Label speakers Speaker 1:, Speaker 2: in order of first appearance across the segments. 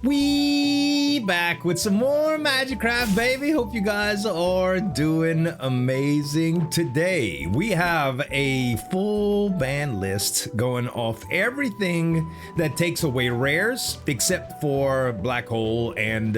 Speaker 1: We back with some more MAGICRAFT, baby. Hope you guys are doing amazing. Today we have a full ban list going off everything that takes away rares, except for Black Hole and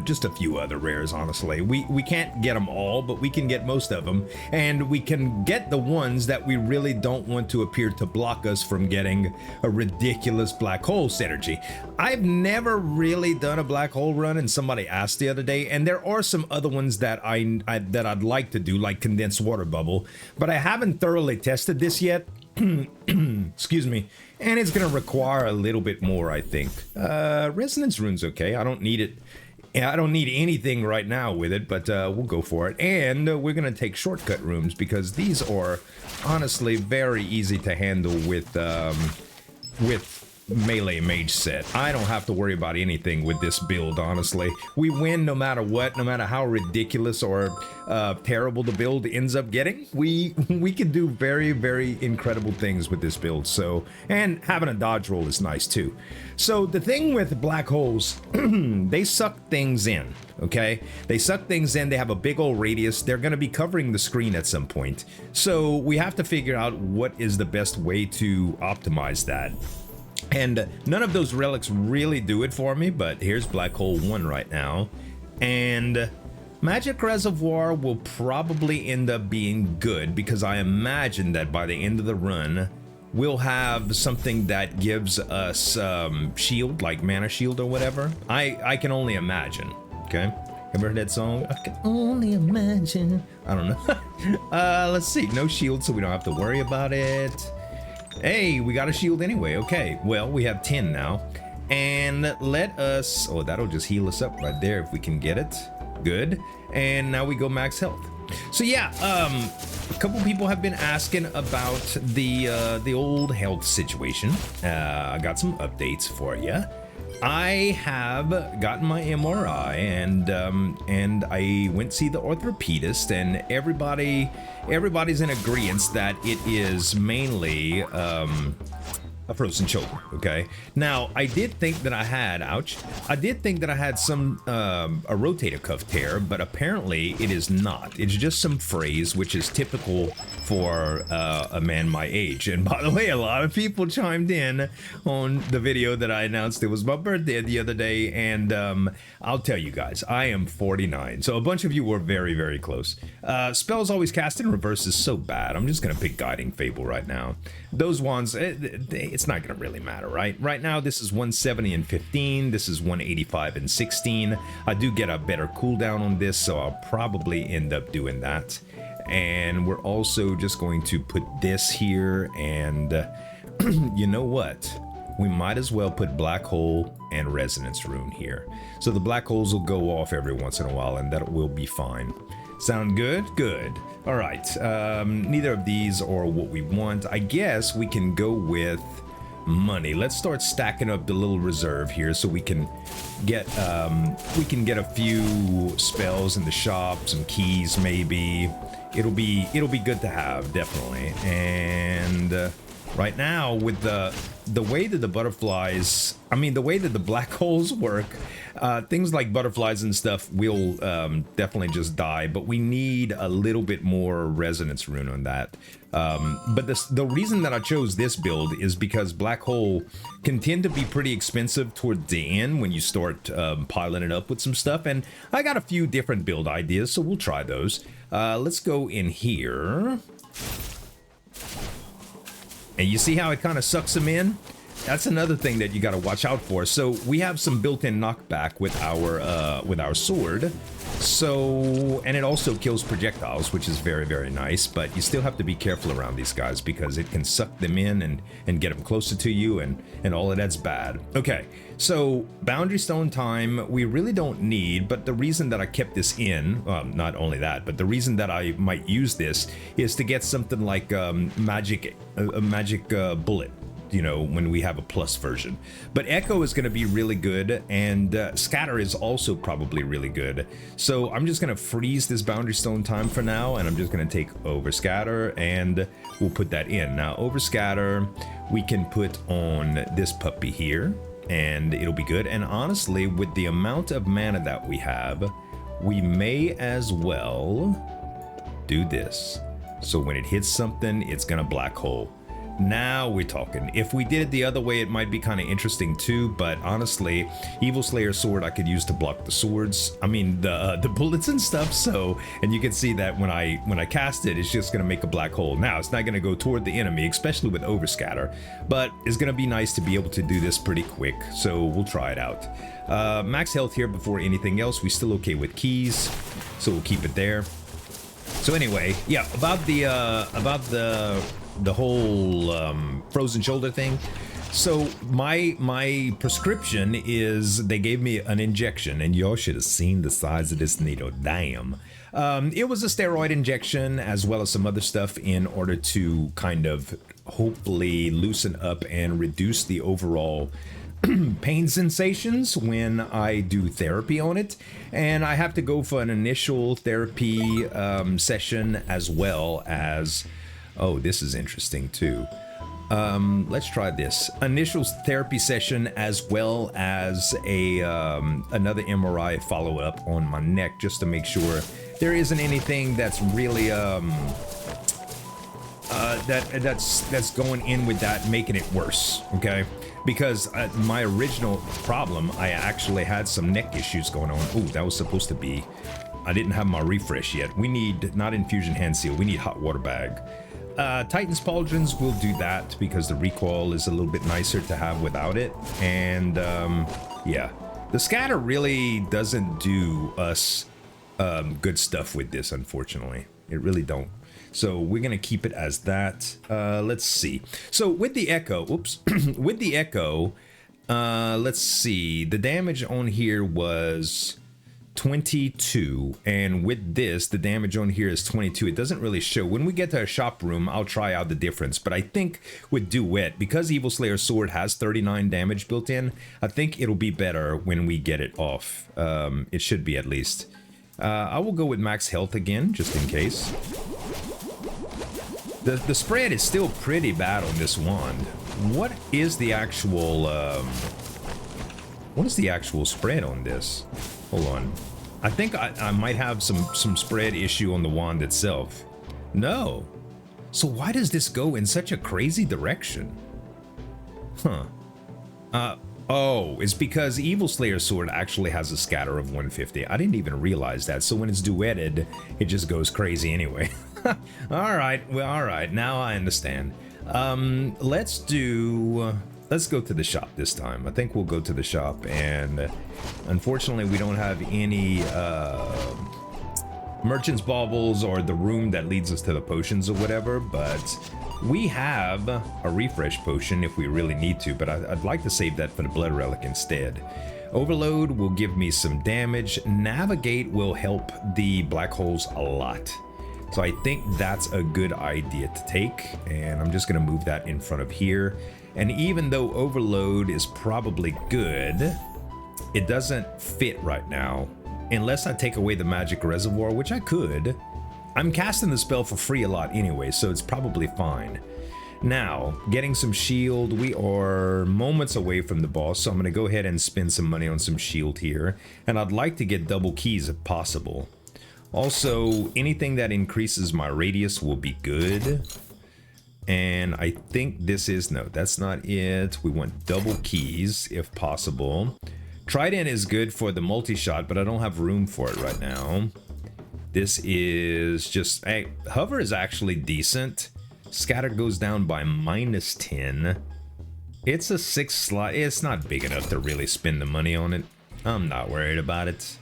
Speaker 1: just a few other rares. Honestly, we can't get them all, but we can get most of them, and we can get the ones that we really don't want to appear to block us from getting a ridiculous Black Hole synergy. I've never really done a Black Hole run, and somebody asked the other day, and there are some other ones that I'd like to do, like Condensed Water Bubble, but I haven't thoroughly tested this yet. Excuse me. And it's gonna require a little bit more, I think. Resonance Rune's okay. I don't need it. I don't need anything right now with it, but we'll go for it. And we're gonna take shortcut rooms because these are honestly very easy to handle with melee mage set. I don't have to worry about anything with this build, honestly. We win no matter what, no matter how ridiculous or terrible the build ends up getting. We can do very, very incredible things with this build. So, and having a dodge roll is nice too. So the thing with black holes, they suck things in, okay? They suck things in, they have a big old radius, they're gonna be covering the screen at some point. So we have to figure out what is the best way to optimize that. And none of those relics really do it for me, but here's Black Hole 1 right now. And Magic Reservoir will probably end up being good because I imagine that by the end of the run, we'll have something that gives us shield, like mana shield or whatever. I can only imagine, okay? Ever heard that song? I can only imagine. I don't know. Let's see, no shield, so we don't have to worry about it. Hey, we got a shield anyway. Okay, well, we have 10 now. And let us... Oh, that'll just heal us up right there if we can get it. Good. And now we go max health. So yeah, a couple people have been asking about the old health situation. I got some updates for you. I have gotten my MRI and I went to see the orthopedist, and everybody's in agreement that it is mainly a frozen shoulder. Okay, now I did think that I had some a rotator cuff tear, but apparently it is not. It's just some phrase, which is typical for a man my age. And by the way, a lot of people chimed in on the video that I announced it was my birthday the other day, and I'll tell you guys, I am 49, so a bunch of you were very, very close. Spells always cast in reverse is so bad. I'm just gonna pick Guiding Fable right now. Those ones, it's not gonna really matter, right? Right now, this is 170 and 15. This is 185 and 16. I do get a better cooldown on this, so I'll probably end up doing that. And we're also just going to put this here, and you know what? We might as well put Black Hole and Resonance Rune here. So the black holes will go off every once in a while, and that will be fine. Sound good? Good. All right. Neither of these are what we want. I guess we can go with money. Let's start stacking up the little reserve here so we can get a few spells in the shop, some keys maybe. It'll be good to have, definitely. And right now, with the way that the butterflies, I mean the way that the black holes work, things like butterflies and stuff will definitely just die, but we need a little bit more resonance rune on that. But the reason that I chose this build is because Black Hole can tend to be pretty expensive toward the end when you start piling it up with some stuff, and I got a few different build ideas, so we'll try those. Let's go in here. And you see how it kind of sucks them in? That's another thing that you got to watch out for. So we have some built-in knockback with our sword. So, and it also kills projectiles, which is very, very nice, but you still have to be careful around these guys because it can suck them in and get them closer to you, and all of that's bad. Okay, so Boundary Stone time, we really don't need, but the reason that I kept this in, not only that, but the reason that I might use this is to get something like a magic bullet, you know, when we have a plus version. But Echo is going to be really good, and Scatter is also probably really good. So I'm just going to freeze this Boundary Stone time for now, and I'm just going to take Overscatter, and we'll put that in. Now, Overscatter, we can put on this puppy here. and it'll be good. And honestly, with the amount of mana that we have, we may as well do this. So when it hits something, it's gonna black hole. Now we're talking. If we did it the other way, it might be kind of interesting too, but honestly, Evil Slayer sword I could use to block the swords. I mean the bullets and stuff. So, and you can see that when I cast it, it's just gonna make a black hole. Now it's not gonna go toward the enemy, especially with overscatter, but it's gonna be nice to be able to do this pretty quick. So we'll try it out. Max health here before anything else. We still okay with keys, so we'll keep it there. So anyway, yeah, about the whole frozen shoulder thing. So my prescription is they gave me an injection, and y'all should have seen the size of this needle. Damn. It was a steroid injection as well as some other stuff in order to kind of hopefully loosen up and reduce the overall pain sensations when I do therapy on it. And I have to go for an initial therapy session as well as, oh, this is interesting too. Let's try this. Initial therapy session as well as a another MRI follow-up on my neck, just to make sure there isn't anything that's really that's going in with that, making it worse, okay? Because my original problem, I actually had some neck issues going on. Oh, that was supposed to be, I didn't have my refresh yet. We need, not infusion hand seal, we need hot water bag. Titan's Pauldrons will do that because the recoil is a little bit nicer to have without it. And yeah, the scatter really doesn't do us good stuff with this, unfortunately. It really don't. So we're gonna keep it as that. Let's see. So with the echo, oops, with the echo, let's see. The damage on here was 22, and with this, the damage on here is 22. It doesn't really show. When we get to our shop room, I'll try out the difference. But I think with Duet, because Evil Slayer Sword has 39 damage built in, I think it'll be better when we get it off. It should be, at least. I will go with max health again, just in case. The spread is still pretty bad on this wand. What is the actual spread on this? Hold on. I think I might have some spread issue on the wand itself. No. So why does this go in such a crazy direction? Huh. Oh, it's because Evil Slayer Sword actually has a scatter of 150. I didn't even realize that. So when it's duetted, it just goes crazy anyway. All right. Well, all right. Now I understand. Let's go to the shop this time. I think we'll go to the shop, and unfortunately we don't have any merchant's baubles or the room that leads us to the potions or whatever, but we have a refresh potion if we really need to, but I'd like to save that for the blood relic instead. Overload will give me some damage. Navigate will help the black holes a lot. So I think that's a good idea to take, and I'm just gonna move that in front of here. And even though overload is probably good, it doesn't fit right now. Unless I take away the magic reservoir, which I could. I'm casting the spell for free a lot anyway, so it's probably fine. Now, getting some shield. We are moments away from the boss, so I'm gonna go ahead and spend some money on some shield here. And I'd like to get double keys if possible. Also, anything that increases my radius will be good. And I think this is, no, that's not it. We want double keys if possible. Trident is good for the multi-shot, but I don't have room for it right now. This is just, hey, hover is actually decent. Scatter goes down by -10. It's a 6 slot. It's not big enough to really spend the money on it. I'm not worried about it.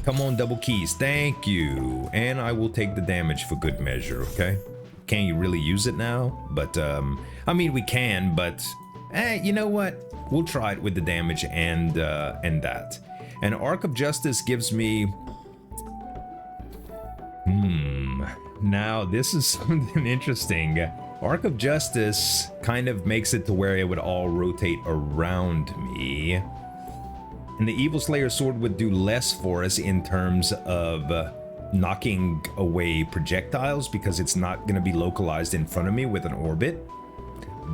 Speaker 1: Come on, double keys. Thank you. And I will take the damage for good measure, okay? Can you really use it now? But, I mean, we can, but, you know what? We'll try it with the damage and that. And Arc of Justice gives me... Now, this is something interesting. Arc of Justice kind of makes it to where it would all rotate around me. And the Evil Slayer Sword would do less for us in terms of knocking away projectiles, because it's not going to be localized in front of me with an orbit.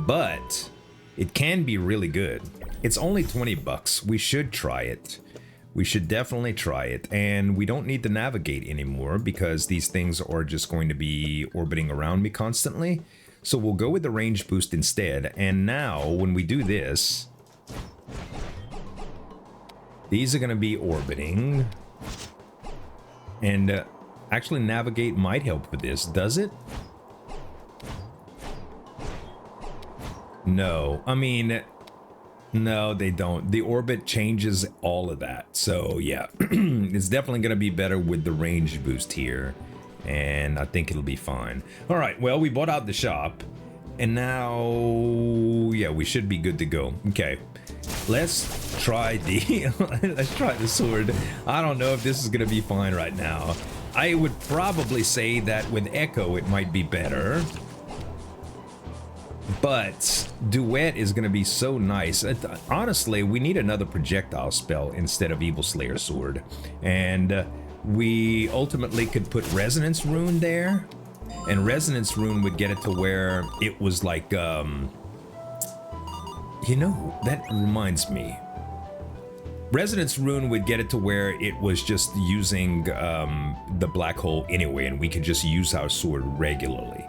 Speaker 1: But it can be really good. It's only 20 bucks. We should try it. We should definitely try it. And we don't need to navigate anymore because these things are just going to be orbiting around me constantly. So we'll go with the range boost instead. And now when we do this, these are going to be orbiting. And actually navigate might help with this. Does it? No. I mean, no, they don't. The orbit changes all of that. So yeah, it's definitely going to be better with the range boost here. And I think it'll be fine. All right, well, we bought out the shop. And now, yeah, we should be good to go. Okay, let's try the let's try the sword. I don't know if this is going to be fine right now. I would probably say that with Echo, it might be better. But Duet is going to be so nice. Honestly, we need another projectile spell instead of Evil Slayer Sword. And we ultimately could put Resonance Rune there. And Resonance Rune would get it to where it was like, you know, that reminds me. Resonance Rune would get it to where it was just using the black hole anyway, and we could just use our sword regularly.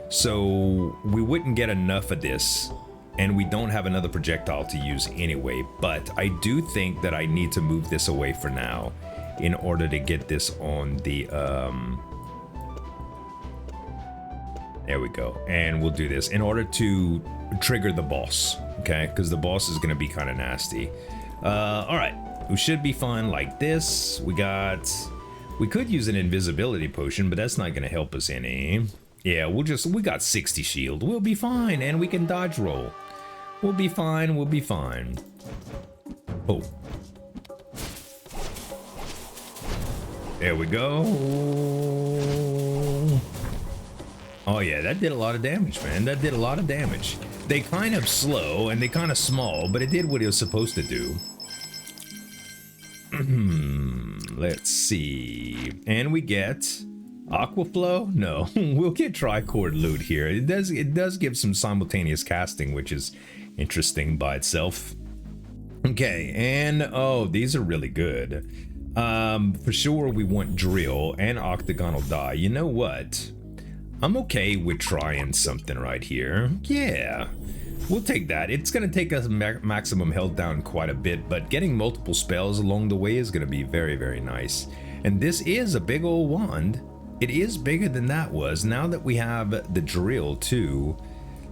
Speaker 1: So we wouldn't get enough of this, and we don't have another projectile to use anyway, but I do think that I need to move this away for now in order to get this on the, there we go, and we'll do this in order to trigger the boss, okay, because the boss is going to be kind of nasty. All right, we should be fine like this. We could use an invisibility potion, but that's not going to help us any. Yeah, we got 60 shield. We'll be fine, and we can dodge roll. We'll be fine, we'll be fine. Oh. There we go. Oh yeah, that did a lot of damage, man. That did a lot of damage. They kind of slow, and they kind of small, but it did what it was supposed to do. Let's see. And we get... Aquaflow? No, we'll get tricord loot here. It does give some simultaneous casting, which is interesting by itself. Okay, and oh, these are really good. For sure we want drill and octagonal die. You know what? I'm okay with trying something right here. Yeah, we'll take that. It's gonna take us maximum health down quite a bit, but getting multiple spells along the way is gonna be very, very nice. And this is a big old wand. It is bigger than that was. Now that we have the drill too,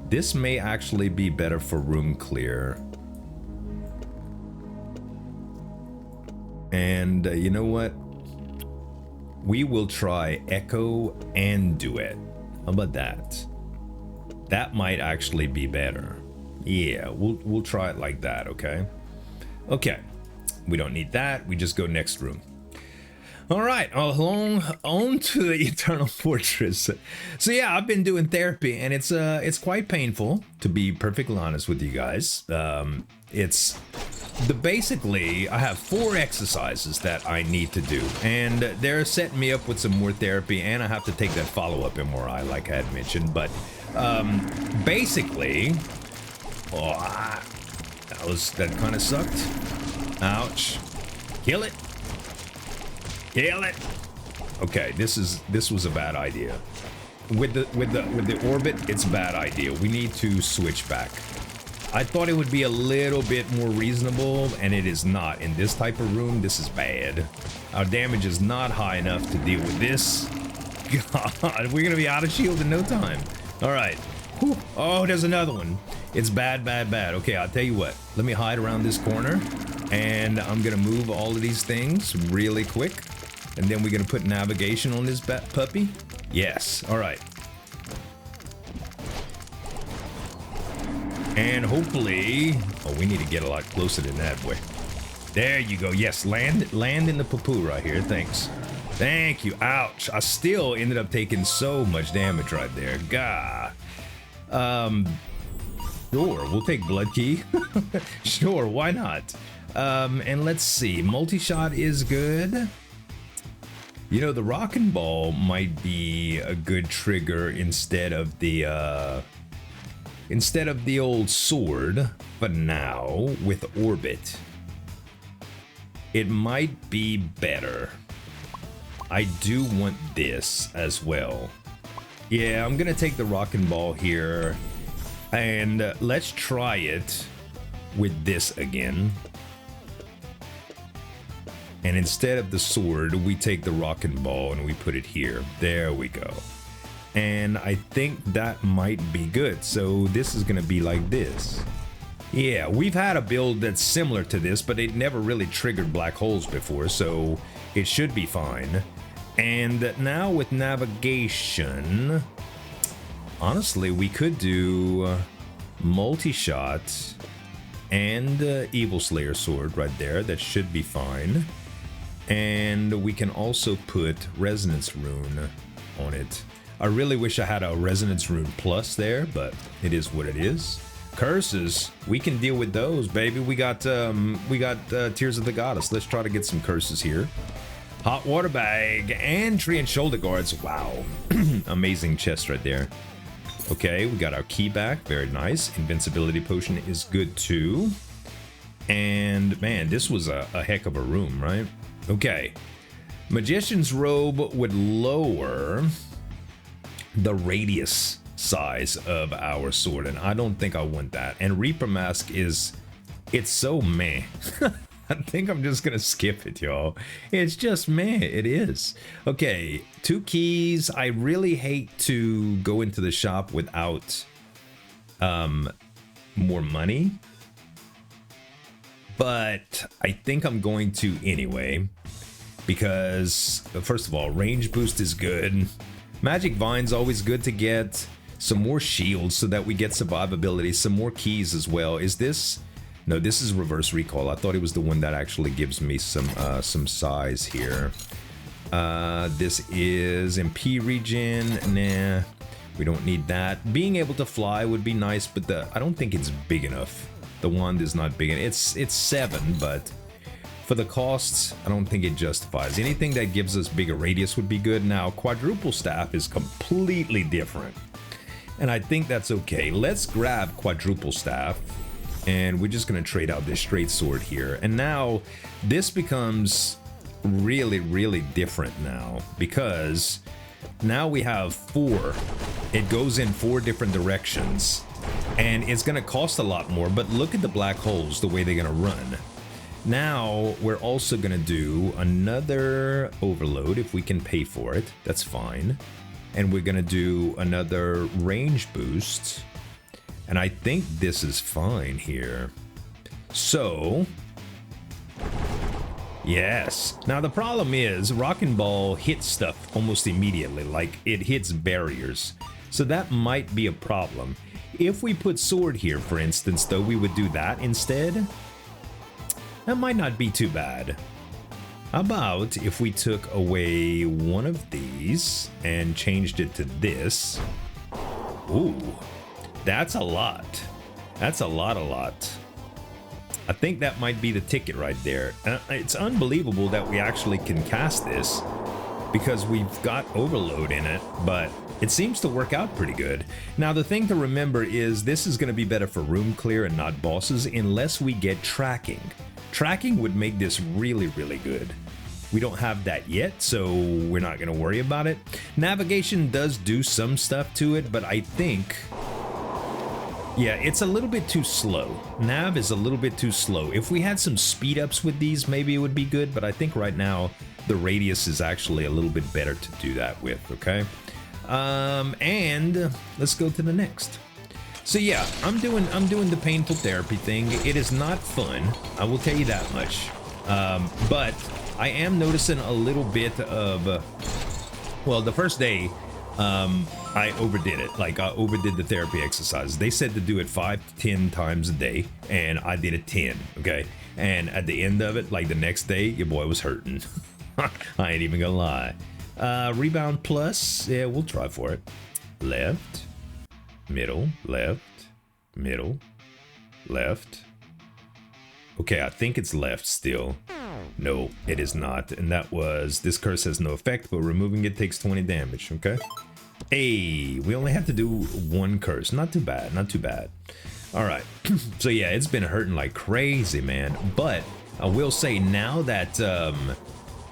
Speaker 1: this may actually be better for room clear. And you know what? We will try Echo and Duet. How about that? That might actually be better. Yeah, we'll try it like that, okay? Okay, we don't need that. We just go next room. All right, on to the Eternal Fortress. So yeah, I've been doing therapy, and it's quite painful, to be perfectly honest with you guys. Basically, I have 4 exercises that I need to do, and they're setting me up with some more therapy, and I have to take that follow-up MRI, like I had mentioned. But basically, that kind of sucked. Ouch! Kill it. Kill it. Okay, this was a bad idea. With the orbit, it's a bad idea. We need to switch back. I thought it would be a little bit more reasonable, and it is not. In this type of room, this is bad. Our damage is not high enough to deal with this. God, we're gonna be out of shield in no time. All right. Whew. Oh, there's another one. It's bad, bad, bad. Okay, I'll tell you what. Let me hide around this corner, and I'm gonna move all of these things really quick. And then we're gonna put navigation on this puppy. Yes, all right. And hopefully, oh, we need to get a lot closer than that way. There you go. Yes, land in the poo-poo right here. Thanks. Thank you. Ouch. I still ended up taking so much damage right there. God. Sure, we'll take blood key. Sure, why not? And let's see. Multi-shot is good. You know, the rockin' ball might be a good trigger instead of the instead of the old sword, but now with orbit, it might be better. I do want this as well. Yeah, I'm gonna take the rocking ball here, and let's try it with this again. And instead of the sword, we take the rocking ball and we put it here. There we go. And I think that might be good. So this is gonna be like this. Yeah, we've had a build that's similar to this, but it never really triggered black holes before, so it should be fine. And now with navigation, honestly, we could do multi-shot and Evil Slayer sword right there. That should be fine. And we can also put Resonance Rune on it. I really wish I had a Resonance Rune plus there, but it is what it is. Curses, we can deal with those, baby. We got Tears of the Goddess. Let's try to get some curses here. Hot water bag and tree and shoulder guards. Wow, amazing chest right there. Okay, we got our key back. Very nice. Invincibility potion is good too. And man, this was a heck of a room, right? Okay, Magician's robe would lower the radius size of our sword, and I don't think I want that. And Reaper Mask is, it's so meh. I think I'm just gonna skip it, y'all. It's just meh, it is. Okay, 2 keys. I really hate to go into the shop without more money, but I think I'm going to anyway, because first of all, range boost is good. Magic Vine's always good to get. Some more shields so that we get survivability. Some more keys as well. Is this? No, this is reverse recall. I thought it was the one that actually gives me some size here. This is MP regen. Nah, we don't need that. Being able to fly would be nice, but I don't think it's big enough. The wand is not big enough. It's 7, but for the costs, I don't think it justifies. Anything that gives us bigger radius would be good. Now, quadruple staff is completely different, and I think that's okay. Let's grab quadruple staff, and we're just gonna trade out this straight sword here. And now this becomes really, really different now, because now we have 4. It goes in 4 different directions, and it's gonna cost a lot more, but look at the black holes, the way they're gonna run. Now we're also gonna do another overload if we can pay for it. That's fine. And we're gonna do another range boost, and I think this is fine here. So yes, now the problem is Rockin' Ball hits stuff almost immediately, like it hits barriers, so that might be a problem. If we put sword here, for instance, though, we would do that instead. That might not be too bad. How about if we took away one of these and changed it to this? Ooh, that's a lot. That's a lot. I think that might be the ticket right there. It's unbelievable that we actually can cast this, because we've got overload in it, but it seems to work out pretty good. Now, the thing to remember is this is going to be better for room clear and not bosses, unless we get tracking. Tracking would make this really, really good. We don't have that yet, so we're not going to worry about it. Navigation does do some stuff to it, but I think, yeah, it's a little bit too slow. Nav is a little bit too slow. If we had some speed ups with these, maybe it would be good, but I think right now the radius is actually a little bit better to do that with, okay? And let's go to the next. So yeah, I'm doing the painful therapy thing. It is not fun, I will tell you that much. But I am noticing a little bit of, well, the first day, I overdid it. Like, I overdid the therapy exercises. They said to do it 5 to 10 times a day, and I did it 10, okay? And at the end of it, like the next day, your boy was hurting. I ain't even gonna lie. Rebound plus, yeah, we'll try for it. Left, middle, left, middle, left. Okay, I think it's left still. No, it is not. And that was, this curse has no effect, but removing it takes 20 damage, okay? Hey, we only have to do one curse. Not too bad, not too bad. All right. So yeah, it's been hurting like crazy, man. But I will say now that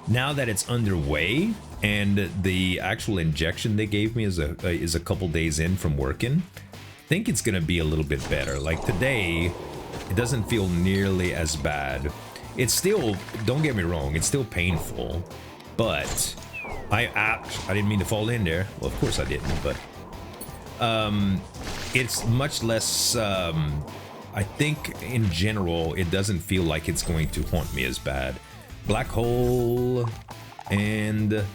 Speaker 1: it's underway and the actual injection they gave me is a couple days in from working, I think it's gonna be a little bit better. Like today, it doesn't feel nearly as bad. It's still, don't get me wrong, it's still painful, but I didn't mean to fall in there. Well, of course I didn't, but it's much less, I think in general, it doesn't feel like it's going to haunt me as bad. Black hole and,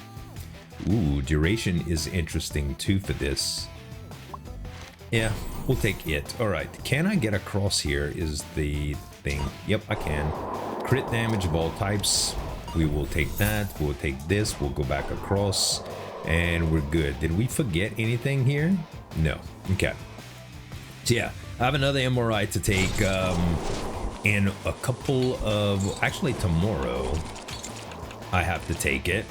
Speaker 1: ooh, duration is interesting too for this. Yeah, we'll take it. All right, can I get across here is the thing. Yep, I can. Crit damage of all types. We will take that, we'll take this, we'll go back across, and we're good. Did we forget anything here? No. Okay. So yeah, I have another MRI to take in a couple of, actually tomorrow, I have to take it.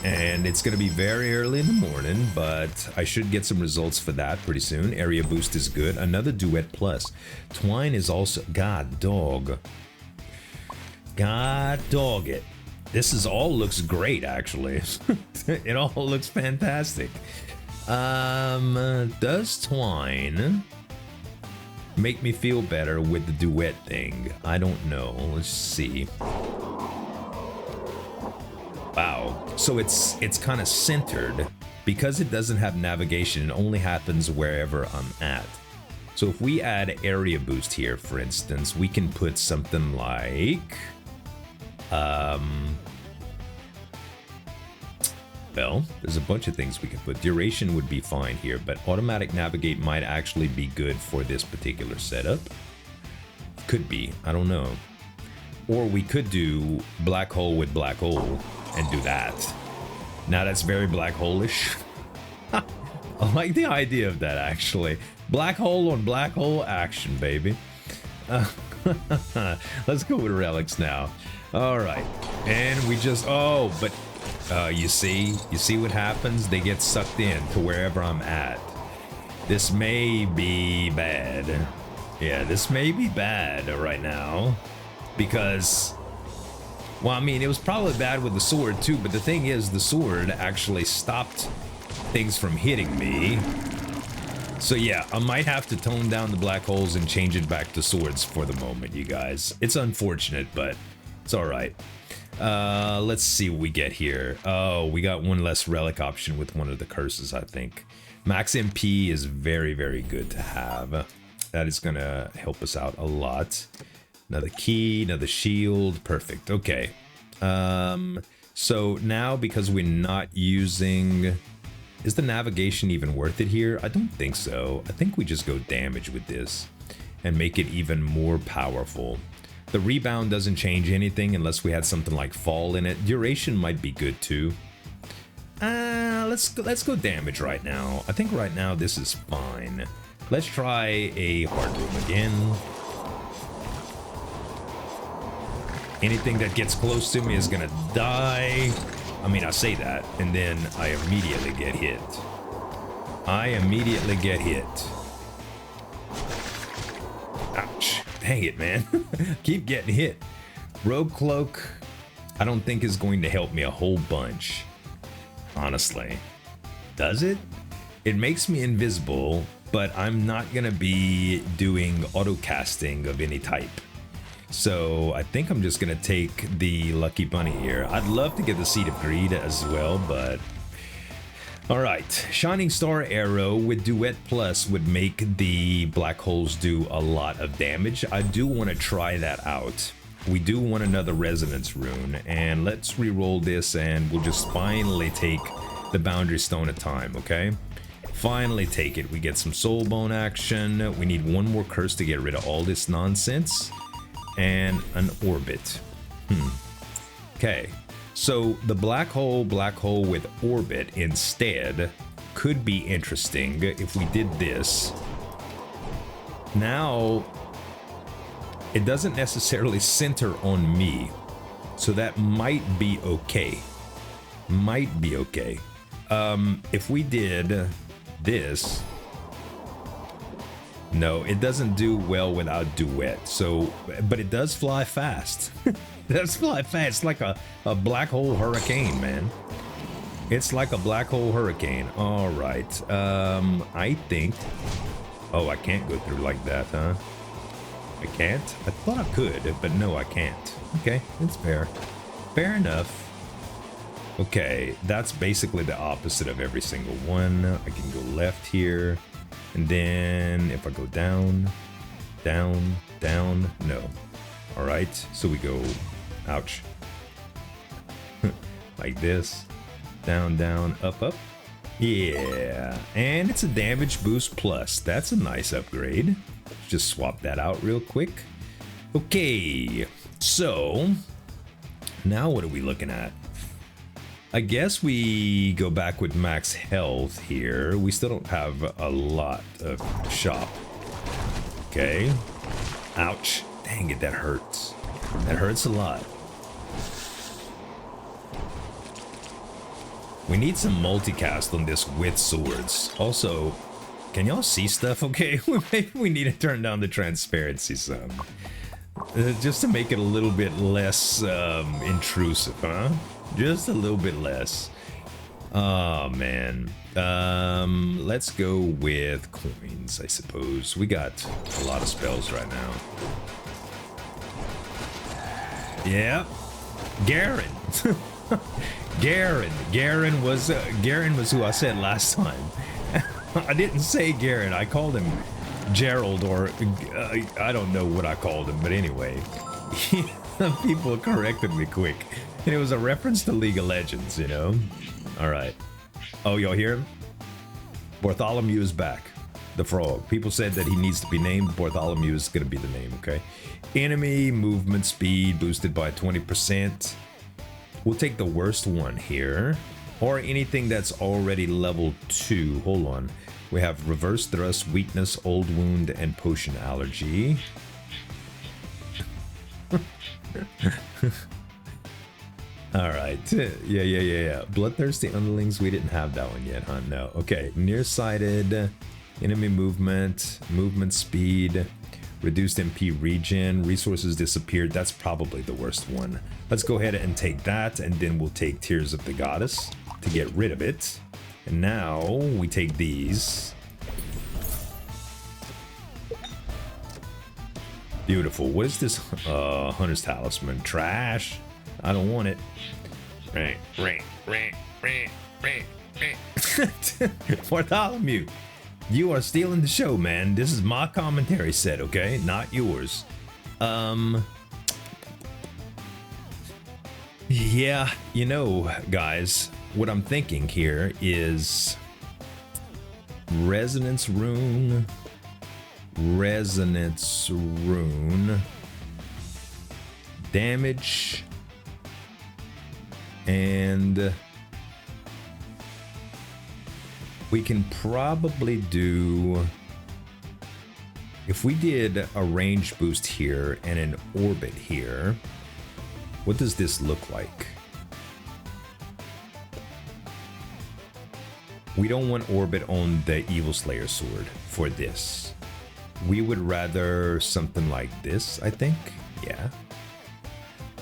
Speaker 1: And it's going to be very early in the morning, but I should get some results for that pretty soon. Area boost is good. Another duet plus. Twine is also, God dog. God dog it. This is all looks great, actually. It all looks fantastic. Does Twine make me feel better with the duet thing? I don't know. Let's see. Wow. So it's kind of centered. Because it doesn't have navigation, it only happens wherever I'm at. So if we add area boost here, for instance, we can put something like... well, there's a bunch of things we can put. Duration would be fine here, but automatic navigate might actually be good for this particular setup. Could be, I don't know. Or we could do black hole with black hole and do that. Now that's very black hole-ish. I like the idea of that, actually. Black hole on black hole action, baby. Let's go with relics now. All right, and we just, oh, but you see what happens? They get sucked in to wherever I'm at. This may be bad. Yeah, this may be bad right now because, well, I mean, it was probably bad with the sword too, but the thing is, the sword actually stopped things from hitting me. So yeah, I might have to tone down the black holes and change it back to swords for the moment, you guys. It's unfortunate, but it's all right. Let's see what we get here. Oh, we got one less relic option with one of the curses, I think. Max MP is very, very good to have. That is gonna help us out a lot. Another key, another shield, perfect. Okay. So now because we're not using... Is the navigation even worth it here? I don't think so. I think we just go damage with this and make it even more powerful. The rebound doesn't change anything unless we had something like fall in it. Duration might be good too. Let's go damage right now. I think right now this is fine. Let's try a hard room again. Anything that gets close to me is gonna die. I mean, I say that, and then I immediately get hit. Ouch. Dang it, man. Keep getting hit. Rogue Cloak, I don't think is going to help me a whole bunch. Honestly. Does it? It makes me invisible, but I'm not going to be doing auto casting of any type. So I think I'm just going to take the Lucky Bunny here. I'd love to get the Seed of Greed as well, but... Alright, Shining Star Arrow with Duet Plus would make the black holes do a lot of damage. I do want to try that out. We do want another Resonance Rune, and let's re-roll this and we'll just finally take the Boundary Stone a time, okay? Finally take it. We get some Soul Bone action. We need one more curse to get rid of all this nonsense. And an Orbit. Okay. So the black hole with Orbit instead could be interesting if we did this. Now, it doesn't necessarily center on me, so that might be okay. If we did this. No, it doesn't do well without duet. So, but it does fly fast. It does fly fast, like a black hole hurricane, man. It's like a black hole hurricane. All right. I think. Oh, I can't go through like that, huh? I can't? I thought I could, but no, I can't. Okay, it's fair. Fair enough. Okay, that's basically the opposite of every single one. I can go left here. And then if I go down, down, down, no. All right, so we go, ouch. Like this, down, down, up, up. Yeah, and it's a damage boost plus. That's a nice upgrade. Just swap that out real quick. Okay, so now what are we looking at? I guess we go back with max health here. We still don't have a lot of shop. Okay. Ouch. Dang it, that hurts. That hurts a lot. We need some multicast on this with swords. Also, can y'all see stuff okay? Maybe we need to turn down the transparency some. Just to make it a little bit less intrusive, huh? Just a little bit less. Oh, man. Let's go with coins, I suppose. We got a lot of spells right now. Yeah. Garen. Garen was who I said last time. I didn't say Garen. I called him Gerald, or I don't know what I called him, but anyway. People corrected me quick. And it was a reference to League of Legends, you know? Alright. Oh, y'all hear him? Bartholomew is back. The frog. People said that he needs to be named. Bartholomew is going to be the name, okay? Enemy movement speed boosted by 20%. We'll take the worst one here. Or anything that's already level 2. Hold on. We have reverse thrust, weakness, old wound, and potion allergy. Alright, yeah. Bloodthirsty underlings, we didn't have that one yet, huh? No. Okay, nearsighted, enemy movement, movement speed, reduced MP regen, resources disappeared. That's probably the worst one. Let's go ahead and take that, and then we'll take Tears of the Goddess to get rid of it. And now we take these. Beautiful. What is this? Hunter's Talisman. Trash. I don't want it. Bartholomew, you are stealing the show, man. This is my commentary set, okay? Not yours. Yeah, you know, guys, what I'm thinking here is Resonance Rune, damage, and we can probably do, if we did a range boost here and an orbit here, what does this look like? We don't want orbit on the Evil Slayer sword for this. We would rather something like this, I think. Yeah.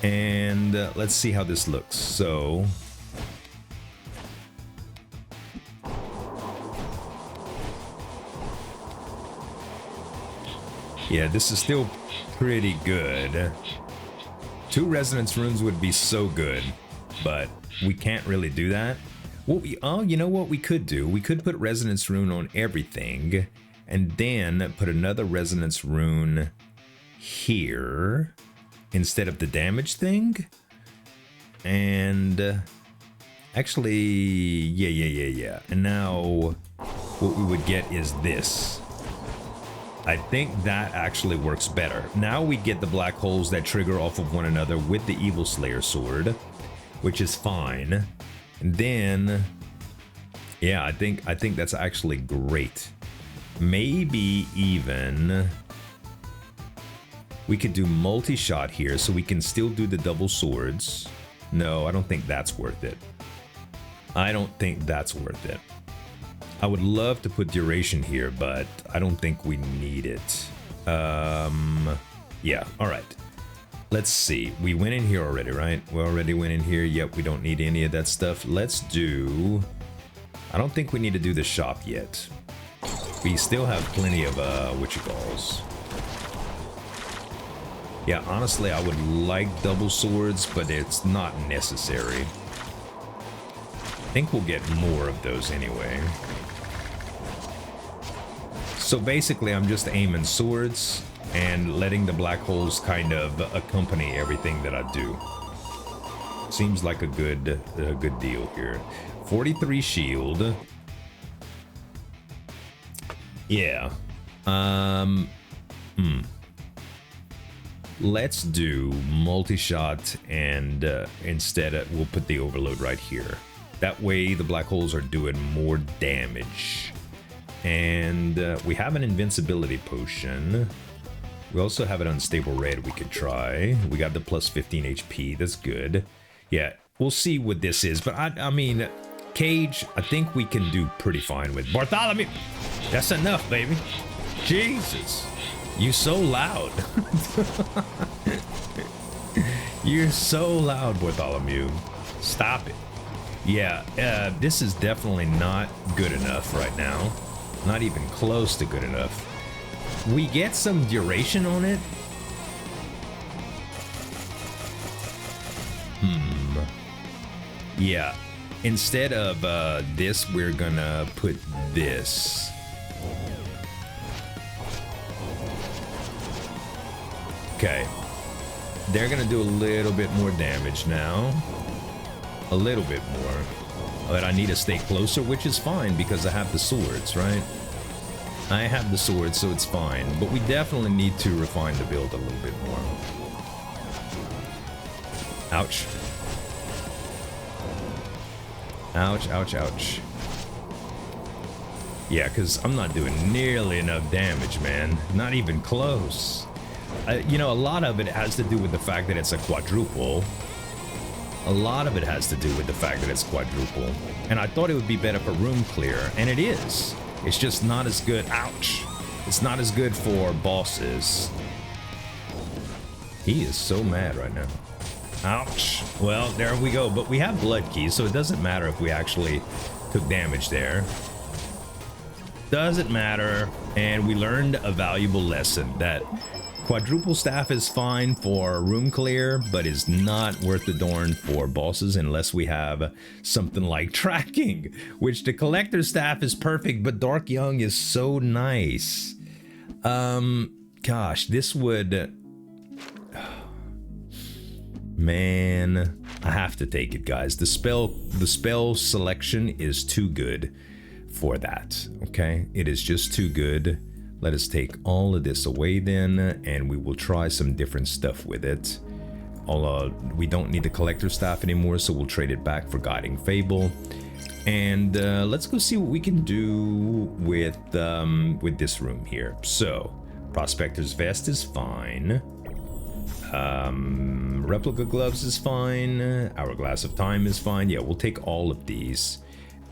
Speaker 1: And let's see how this looks. So yeah, this is still pretty good. 2 resonance runes would be so good, but we can't really do that. What we, oh, you know what we could do? We could put resonance rune on everything and then put another resonance rune here instead of the damage thing. And actually, yeah. And now what we would get is this. I think that actually works better. Now we get the black holes that trigger off of one another with the Evil Slayer sword, which is fine. And then, yeah, I think that's actually great. Maybe even we could do multi-shot here so we can still do the double swords. No, I don't think that's worth it. I don't think that's worth it. I would love to put duration here, but I don't think we need it. Yeah, all right. Let's see. We went in here already, right? We already went in here. Yep, we don't need any of that stuff. Let's do... I don't think we need to do the shop yet. We still have plenty of, whatchamacalls. Yeah, honestly, I would like double swords, but it's not necessary. I think we'll get more of those anyway. So basically, I'm just aiming swords and letting the black holes kind of accompany everything that I do. Seems like a good deal here. 43 shield. Yeah. Let's do multi-shot, and instead we'll put the overload right here. That way the black holes are doing more damage. And we have an invincibility potion. We also have an unstable red we could try. We got the plus 15 HP. That's good. Yeah, we'll see what this is. But I mean, Cage, I think we can do pretty fine with. Bartholomew! That's enough, baby. Jesus. You so loud. You're so loud, Bartholomew. Stop it. Yeah, this is definitely not good enough right now. Not even close to good enough. We get some duration on it. Yeah. Instead of this, we're gonna put this. Okay. They're gonna do a little bit more damage now. A little bit more. But I need to stay closer, which is fine because I have the swords, right? I have the swords, so it's fine. But we definitely need to refine the build a little bit more. Ouch. Ouch, ouch, ouch. Yeah, because I'm not doing nearly enough damage, man. Not even close. You know, a lot of it has to do with the fact that it's a quadruple. A lot of it has to do with the fact that it's quadruple. And I thought it would be better for room clear, and it is. It's just not as good. Ouch. It's not as good for bosses. He is so mad right now. Ouch. Well, there we go. But we have blood keys, so it doesn't matter if we actually took damage there. Doesn't matter. And we learned a valuable lesson that quadruple staff is fine for room clear, but is not worth the darn for bosses unless we have something like tracking, which the collector staff is perfect, but Dark Young is so nice. Gosh, this would... Man, I have to take it, guys. The spell selection is too good for that, okay? It is just too good. Let us take all of this away then, and we will try some different stuff with it. We don't need the collector staff anymore, so we'll trade it back for Guiding Fable. And let's go see what we can do with this room here. So, Prospector's Vest is fine. Replica Gloves is fine. Hourglass of Time is fine. Yeah, we'll take all of these.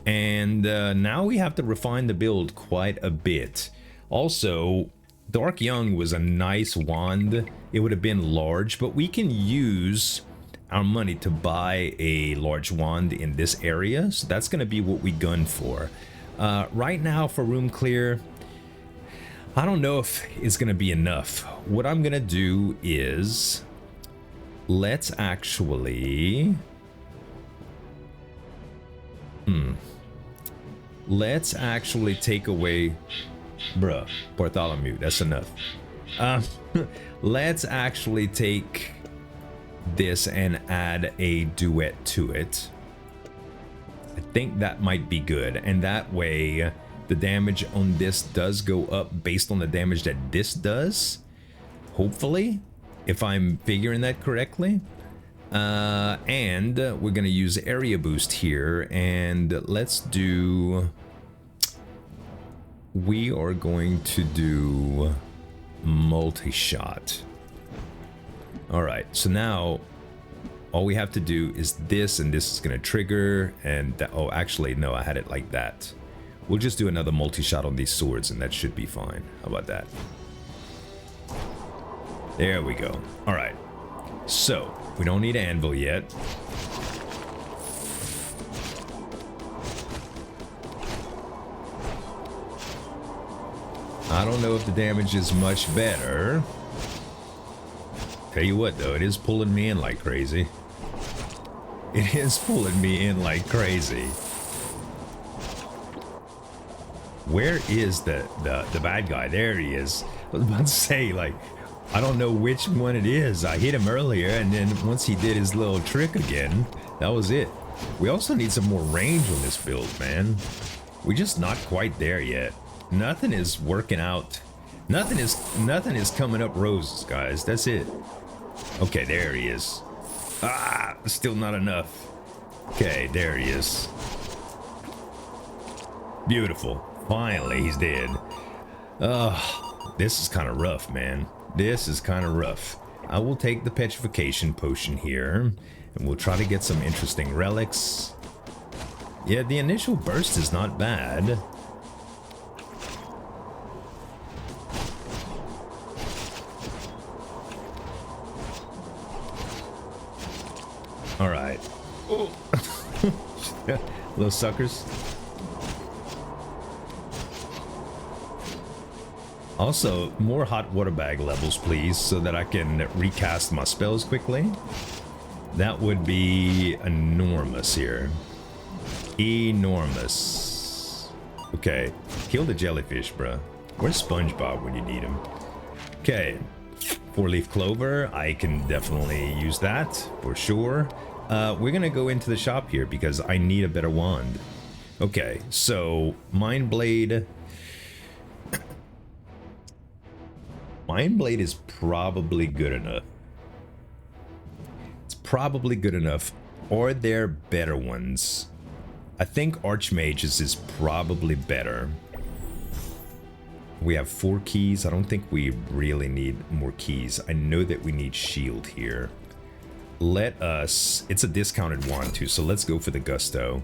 Speaker 1: And now we have to refine the build quite a bit. Also, Dark Young was a nice wand. It would have been large, but we can use our money to buy a large wand in this area. So that's going to be what we gun for. Right now for room clear, I don't know if it's going to be enough. What I'm going to do is let's actually... Let's actually take away... Bruh, Bartholomew, that's enough. Let's actually take this and add a duet to it. I think that might be good, and that way the damage on this does go up based on the damage that this does. Hopefully, if I'm figuring that correctly. And we're gonna use area boost here, and let's do... We are going to do multi-shot. All right, so now all we have to do is this, and this is going to trigger, and oh, actually, no, I had it like that. We'll just do another multi-shot on these swords and that should be fine. How about that? There we go. All right. So, we don't need an anvil yet. I don't know if the damage is much better. Tell you what though, it is pulling me in like crazy. It is pulling me in like crazy. Where is the bad guy? There he is. I was about to say, like, I don't know which one it is. I hit him earlier, and then once he did his little trick again, that was it. We also need some more range on this build, man. We're just not quite there yet. Nothing is working out. Nothing is coming up roses, guys. That's it. Okay, there he is. Ah, still not enough. Okay, there he is. Beautiful. Finally, he's dead. This is kind of rough, man. This is kind of rough. I will take the petrification potion here, and we'll try to get some interesting relics. Yeah, the initial burst is not bad. All right. Oh. Little suckers. Also, more hot water bag levels, please, so that I can recast my spells quickly. That would be enormous here. Enormous. Okay, kill the jellyfish, bruh. Where's SpongeBob when you need him? Okay, 4-leaf clover. I can definitely use that for sure. We're gonna go into the shop here because I need a better wand. Okay, so Mind Blade. Mind Blade is probably good enough. It's probably good enough. Or there better ones? I think Archmage's is probably better. We have 4 keys. I don't think we really need more keys. I know that we need shield here. Let us... It's a discounted wand too, so let's go for the Gusto.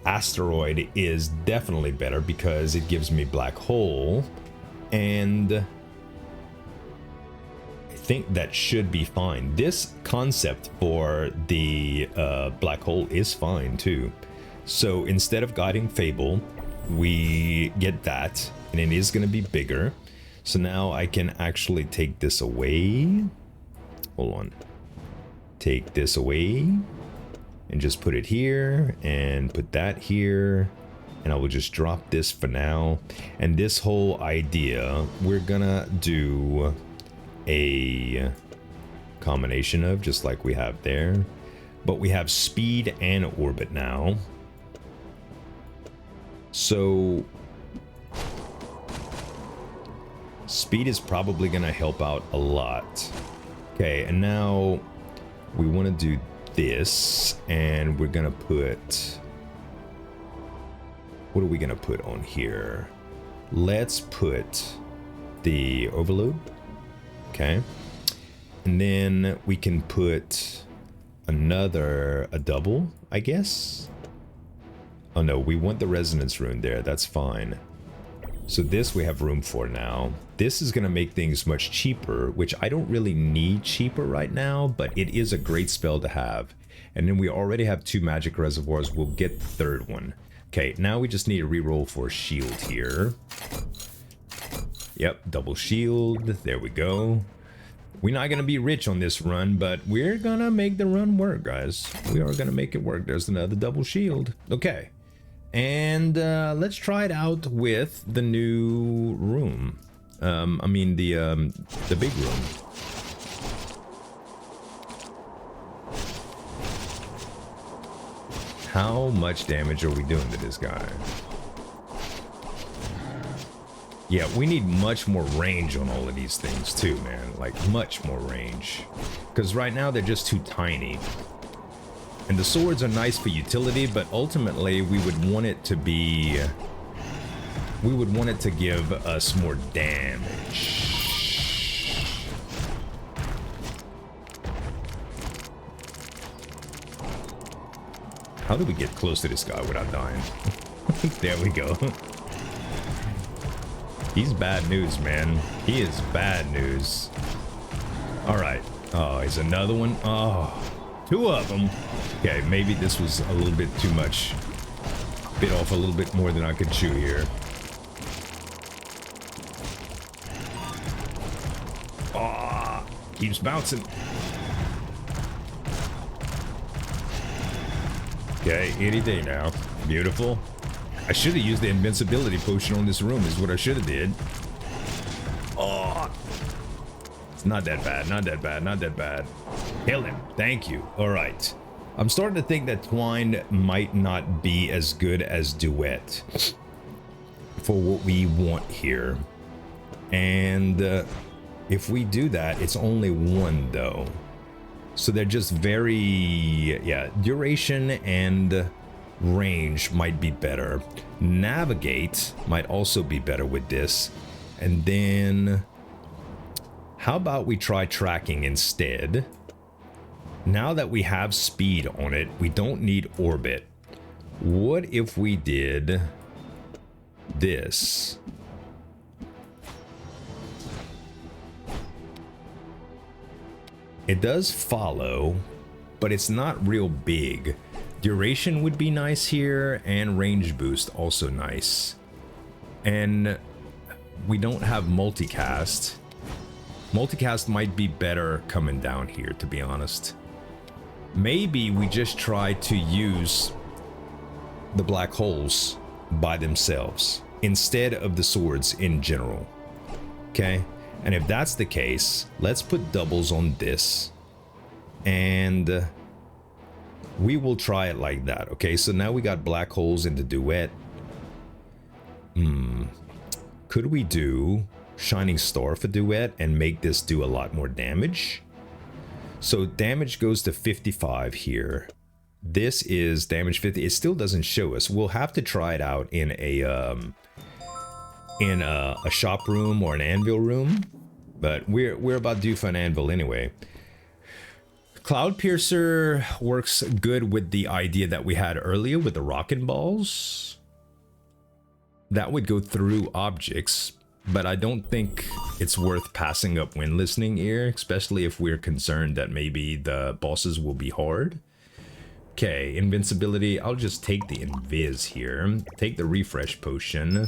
Speaker 1: Asteroid is definitely better because it gives me Black Hole. And... I think that should be fine. This concept for the Black Hole is fine too. So instead of Guiding Fable, we get that. And it is going to be bigger. So now I can actually take this away. Hold on. Take this away. And just put it here. And put that here. And I will just drop this for now. And this whole idea, we're going to do a combination of, just like we have there. But we have speed and orbit now. So... speed is probably going to help out a lot. Okay, and now we want to do this, and we're going to put... what are we going to put on here? Let's put the overload. Okay. And then we can put a double, I guess. Oh no, we want the resonance rune there. That's fine. So this we have room for now. This is going to make things much cheaper, which I don't really need cheaper right now, but it is a great spell to have. And then we already have 2 magic reservoirs. We'll get the 3rd one. Okay, now we just need a reroll for shield here. Yep, double shield. There we go. We're not going to be rich on this run, but we're going to make the run work, guys. We are going to make it work. There's another double shield. Okay. And let's try it out with the new room. I mean the big room. How much damage are we doing to this guy? Yeah, we need much more range on all of these things too, man. Like, much more range. Because right now they're just too tiny. And the swords are nice for utility, but ultimately we would want it to be... we would want it to give us more damage. How do we get close to this guy without dying? There we go. He's bad news, man. He is bad news. All right. Oh, he's another one. Oh, 2 of them. Okay, maybe this was a little bit too much. Bit off a little bit more than I could chew here. Oh, keeps bouncing. Okay, any day now. Beautiful. I should have used the invincibility potion on this room is what I should have did. Oh, it's not that bad, not that bad, not that bad. Kill him. Thank you. All right. I'm starting to think that Twine might not be as good as Duet for what we want here. And if we do that, it's only 1 though. So they're just very, yeah, duration and range might be better. Navigate might also be better with this. And then how about we try tracking instead? Now that we have speed on it, we don't need orbit. What if we did this? It does follow, but it's not real big. Duration would be nice here, and range boost also nice. And we don't have multicast. Multicast might be better coming down here, to be honest. Maybe we just try to use the black holes by themselves instead of the swords in general. Okay? And if that's the case, let's put doubles on this. And we will try it like that. Okay, so now we got black holes in the Duet. Could we do Shining Star for Duet and make this do a lot more damage? So damage goes to 55 here. This is damage 50. It still doesn't show us. We'll have to try it out in a shop room or an anvil room. But we're about due for an anvil anyway. Cloud Piercer works good with the idea that we had earlier with the rocking balls. That would go through objects, but I don't think it's worth passing up Wind Listening Ear, especially if we're concerned that maybe the bosses will be hard. Okay, invincibility. I'll just take the invis here. Take the refresh potion.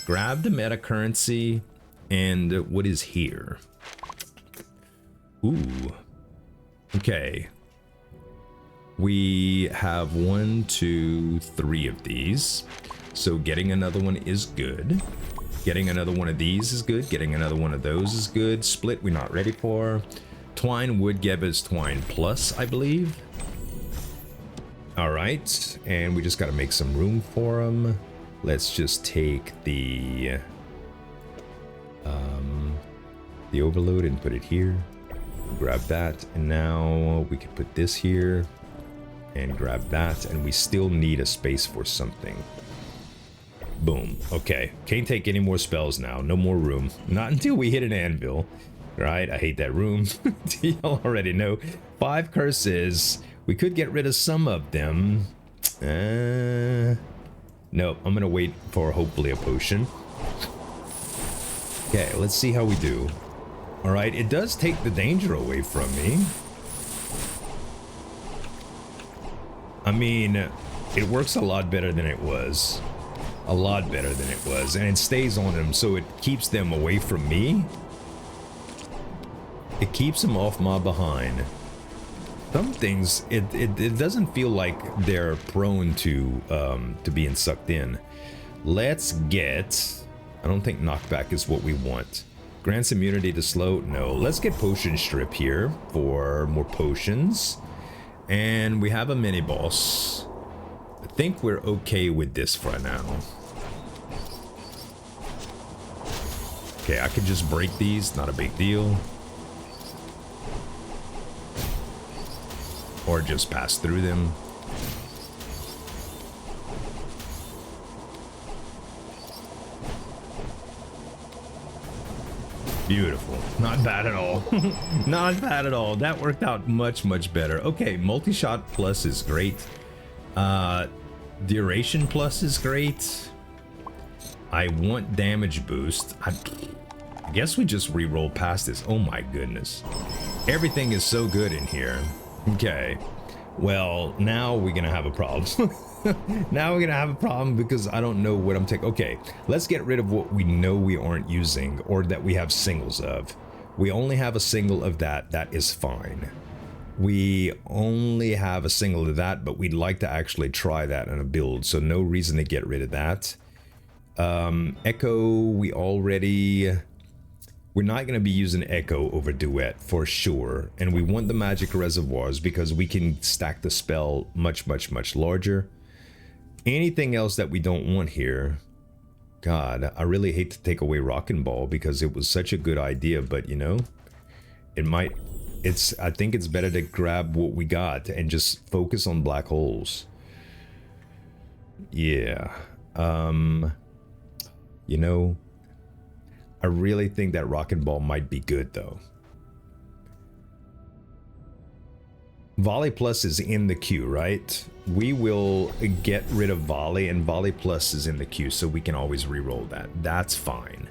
Speaker 1: Grab the meta currency. And what is here? Ooh. Okay. We have 1, 2, 3 of these. So getting another one is good. Getting another one of these is good. Getting another one of those is good. Split we're not ready for. Twine would give us Twine Plus, I believe. Alright. And we just got to make some room for them. Let's just take the overload and put it here. Grab that, and now we can put this here and grab that, and we still need a space for something. Boom. Okay, can't take any more spells now. No more room. Not until we hit an anvil. Right? I hate that room. Y'all already know. 5 curses. We could get rid of some of them. No, I'm gonna wait for hopefully a potion. Okay, let's see how we do. Alright, it does take the danger away from me. I mean, it works a lot better than it was. A lot better than it was. And it stays on them, so it keeps them away from me. It keeps them off my behind. Some things, it doesn't feel like they're prone to being sucked in. Let's get... I don't think knockback is what we want. Grants immunity to slow? No. Let's get potion strip here for more potions. And we have a mini boss. I think we're okay with this for now. Okay, I could just break these, not a big deal. Or just pass through them. Beautiful. Not bad at all. Not bad at all. That worked out much, much better. Okay, multi-shot plus is great. Duration plus is great. I want damage boost. I guess we just re-roll past this. Oh my goodness. Everything is so good in here. Okay. Well, now we're gonna have a problem. Now we're gonna have a problem because I don't know what I'm taking. Okay, let's get rid of what we know we aren't using or that we have singles of. We only have a single of that. That is fine. We only have a single of that, but we'd like to actually try that in a build, so no reason to get rid of that. Echo, we're not going to be using Echo over Duet for sure, and we want the magic reservoirs because we can stack the spell much larger. Anything else that we don't want here, God, I really hate to take away Rockin' Ball because it was such a good idea, but you know, I think it's better to grab what we got and just focus on black holes. Yeah. You know, I really think that Rockin' Ball might be good though. Volley Plus is in the queue, right? We will get rid of Volley, and Volley Plus is in the queue, so we can always re-roll that. That's fine.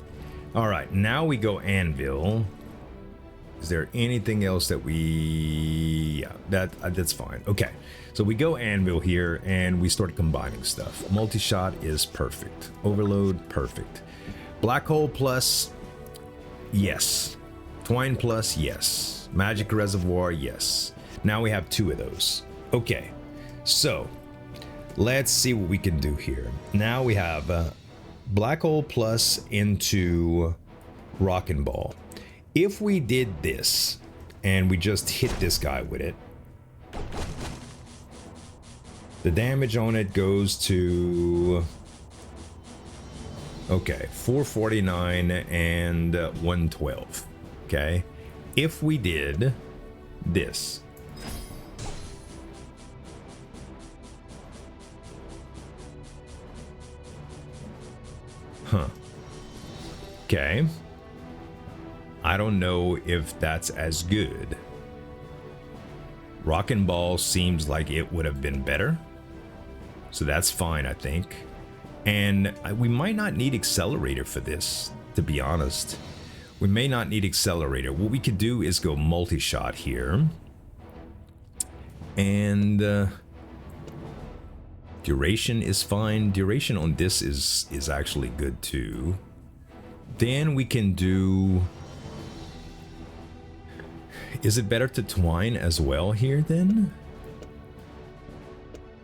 Speaker 1: All right, now we go Anvil. Is there anything else that we... Yeah, that's fine. Okay, so we go Anvil here, and we start combining stuff. Multi-shot is perfect. Overload, perfect. Black Hole Plus, yes. Twine Plus, yes. Magic Reservoir, yes. Now we have 2 of those. Okay, so let's see what we can do here. Now we have Black Hole Plus into Rockin' Ball. If we did this and we just hit this guy with it, the damage on it goes to, okay, 449 and 112. Okay, if we did this, huh, okay, I don't know if that's as good. Rockin' Ball seems like it would have been better, so that's fine, I think. And we might not need Accelerator for this, to be honest. We may not need Accelerator. What we could do is go multi-shot here. And duration is fine. Duration on this is actually good too. Then we can do... Is it better to twine as well here then?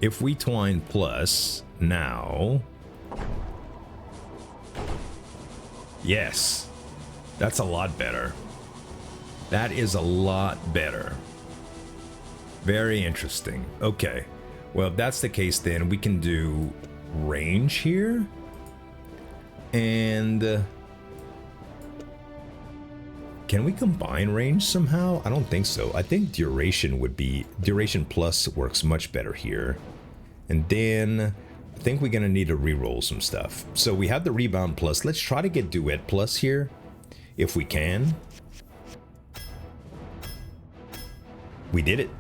Speaker 1: If we twine plus now... Yes. That's a lot better. That is a lot better. Very interesting. Okay. Well, if that's the case, then we can do range here. And... can we combine range somehow? I don't think so. I think duration would be... Duration plus works much better here. And then... I think we're going to need to re-roll some stuff. So we have the rebound plus. Let's try to get duet plus here. If we can. We did it.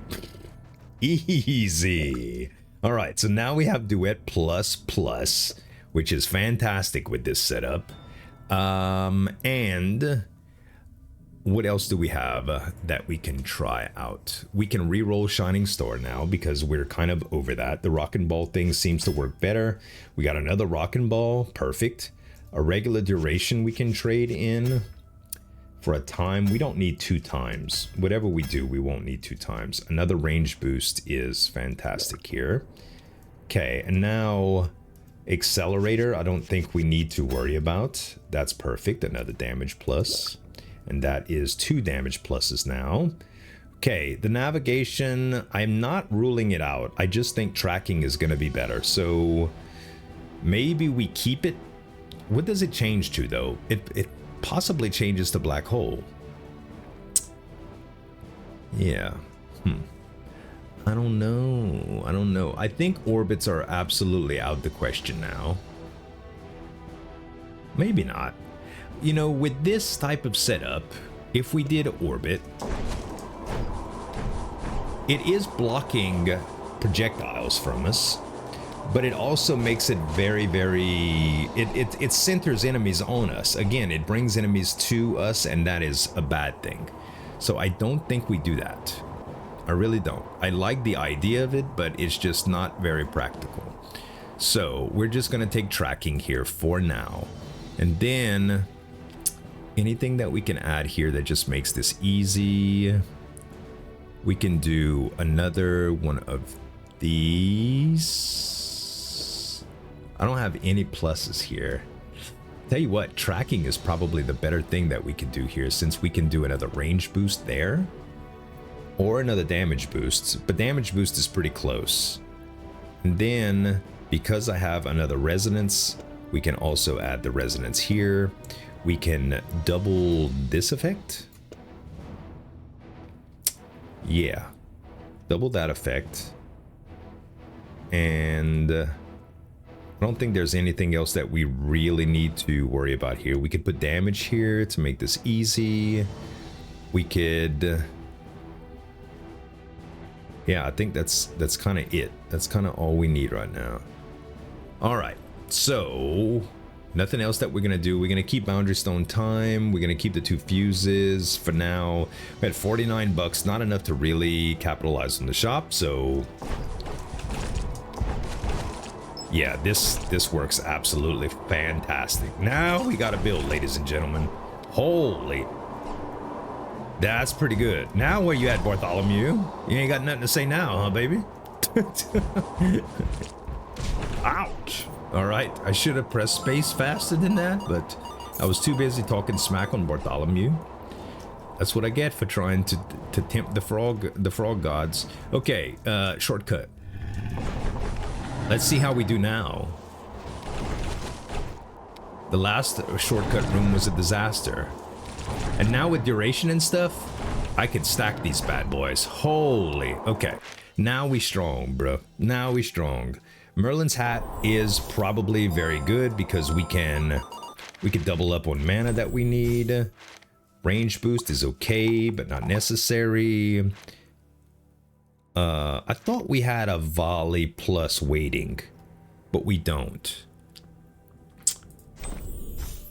Speaker 1: Easy. All right, so now we have duet plus plus, which is fantastic with this setup. And what else do we have that we can try out? We can re-roll Shining Star now because we're kind of over that. The Rockin' Ball thing seems to work better. We got another Rockin' Ball, perfect. A regular duration we can trade in for a time. We don't need 2 times. Whatever we do, we won't need 2 times. Another range boost is fantastic here. Okay, and now Accelerator, I don't think we need to worry about. That's perfect, another damage plus. And that is 2 damage pluses now. Okay, the navigation, I'm not ruling it out. I just think tracking is going to be better. So maybe we keep it. What does it change to though? It possibly changes to black hole. Yeah. I don't know. I think orbits are absolutely out the question now. Maybe not. You know, with this type of setup, if we did orbit, it is blocking projectiles from us, but it also makes it very, very, it centers enemies on us. Again, it brings enemies to us, and that is a bad thing. So I don't think we do that. I really don't. I like the idea of it, but it's just not very practical. So we're just gonna take tracking here for now. And then anything that we can add here that just makes this easy. We can do another one of these. I don't have any pluses here. Tell you what, tracking is probably the better thing that we can do here, since we can do another range boost there or another damage boost, but damage boost is pretty close. And then because I have another resonance, we can also add the resonance here. We can double this effect. Yeah, double that effect. And I don't think there's anything else that we really need to worry about here. We could put damage here to make this easy. We could, yeah, I think that's kind of it. That's kind of all we need right now. All right, so nothing else that we're gonna do. We're gonna keep Boundary Stone time. We're gonna keep the 2 fuses for now. We had 49 bucks, not enough to really capitalize on the shop, so yeah, this works absolutely fantastic. Now we gotta build, ladies and gentlemen. Holy, that's pretty good. Now where you at, Bartholomew? You ain't got nothing to say now, huh, baby? Ouch. All right, I should have pressed space faster than that, but I was too busy talking smack on Bartholomew. That's what I get for trying to tempt the frog gods. Okay, shortcut. Let's see how we do now. The last shortcut room was a disaster. And now with duration and stuff, I can stack these bad boys. Holy, okay. Now we strong, bro. Now we strong. Merlin's hat is probably very good because we can double up on mana that we need. Range boost is okay, but not necessary. I thought we had a volley plus waiting, but we don't.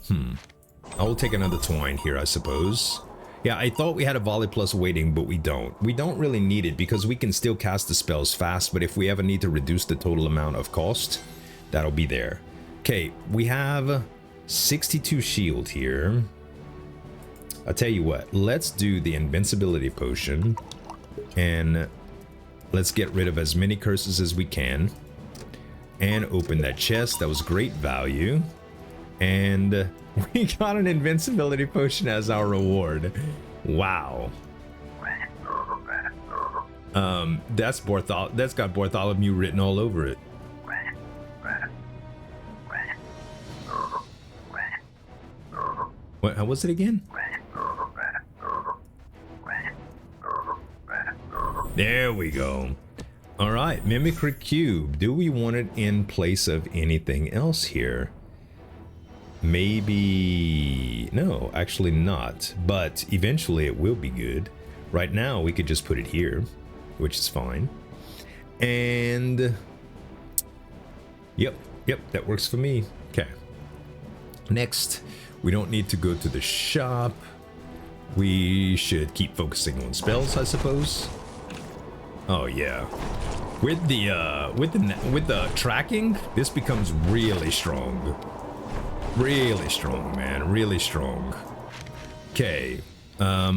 Speaker 1: I will take another twine here, I suppose. Yeah, I thought we had a volley plus waiting, but we don't. We don't really need it because we can still cast the spells fast, but if we ever need to reduce the total amount of cost, that'll be there. Okay, we have 62 shield here. I'll tell you what, let's do the invincibility potion and let's get rid of as many curses as we can and open that chest. That was great value. And we got an invincibility potion as our reward. Wow. That's got Bartholomew written all over it. What? How was it again? There we go. All right, Mimicry Cube. Do we want it in place of anything else here? Maybe, no, actually not, but eventually it will be good. Right now we could just put it here, which is fine. And yep, that works for me. Okay, next, we don't need to go to the shop. We should keep focusing on spells, I suppose. Oh yeah, with the tracking, this becomes really strong. Really strong, man. Really strong. Okay. I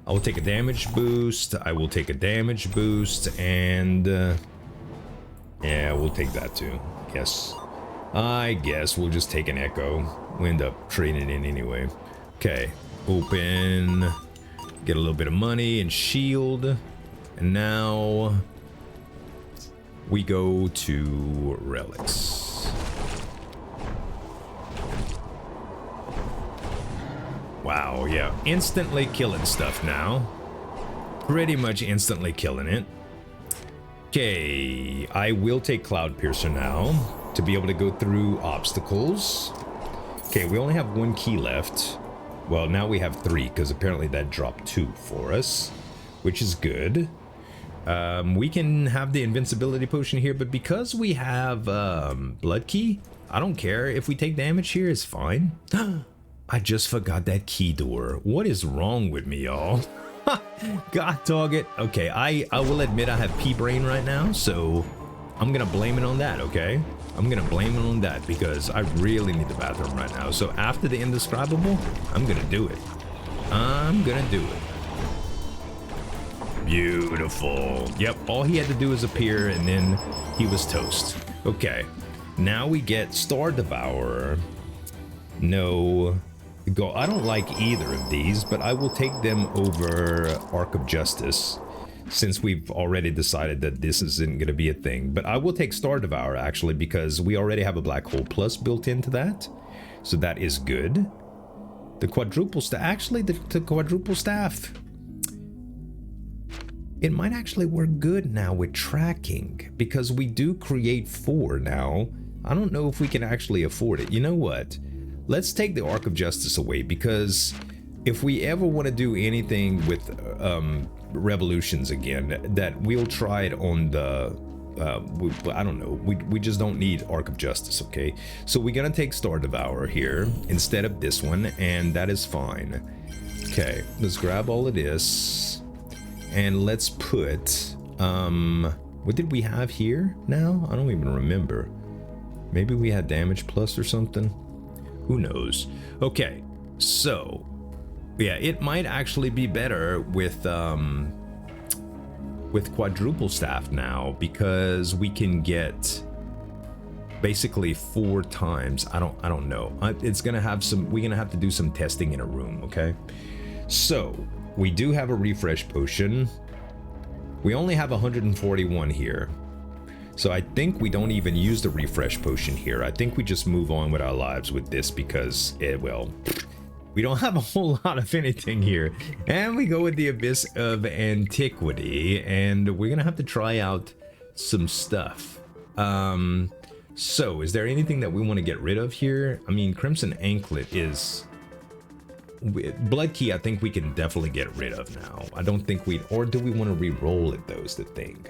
Speaker 1: will take a damage boost. I will take a damage boost. And yeah, we'll take that too. Yes. I guess we'll just take an echo. We end up trading it in anyway. Okay. Open. Get a little bit of money and shield. And now we go to relics. Wow, yeah, instantly killing stuff now. Pretty much instantly killing it. Okay, I will take Cloud Piercer now to be able to go through obstacles. Okay, we only have 1 key left. Well, now we have 3 because apparently that dropped 2 for us, which is good. We can have the invincibility potion here, but because we have blood key, I don't care if we take damage here, it's fine. I just forgot that key door. What is wrong with me, y'all? God dog it. Okay, I will admit I have pea brain right now, so I'm gonna blame it on that, okay? I'm gonna blame it on that because I really need the bathroom right now. So after the indescribable, I'm gonna do it. I'm gonna do it. Beautiful. Yep, all he had to do is appear and then he was toast. Okay, now we get Star Devourer. No, go. I don't like either of these, but I will take them over Arc of Justice since we've already decided that this isn't going to be a thing. But I will take Star Devourer actually because we already have a Black Hole Plus built into that. So that is good. The Quadruple Staff, actually the Quadruple Staff. It might actually work good now with tracking because we do create 4 now. I don't know if we can actually afford it. You know what? Let's take the Arc of Justice away because if we ever want to do anything with revolutions again, that we'll try it on the, I don't know, we just don't need Arc of Justice, okay? So we're gonna take Star Devourer here instead of this one, and that is fine. Okay, let's grab all of this. And let's put, what did we have here now? I don't even remember. Maybe we had damage plus or something. Who knows? Okay, so yeah, it might actually be better with Quadruple Staff now because we can get basically 4 times. I don't know. It's gonna have some. We're gonna have to do some testing in a room. Okay, so. We do have a refresh potion. We only have 141 here. So I think we don't even use the refresh potion here. I think we just move on with our lives with this because, well, we don't have a whole lot of anything here. And we go with the Abyss of Antiquity. And we're going to have to try out some stuff. So is there anything that we want to get rid of here? I mean, Crimson Anklet is... Blood Key, I think we can definitely get rid of now. I don't think or do we want to re-roll it though is the thing.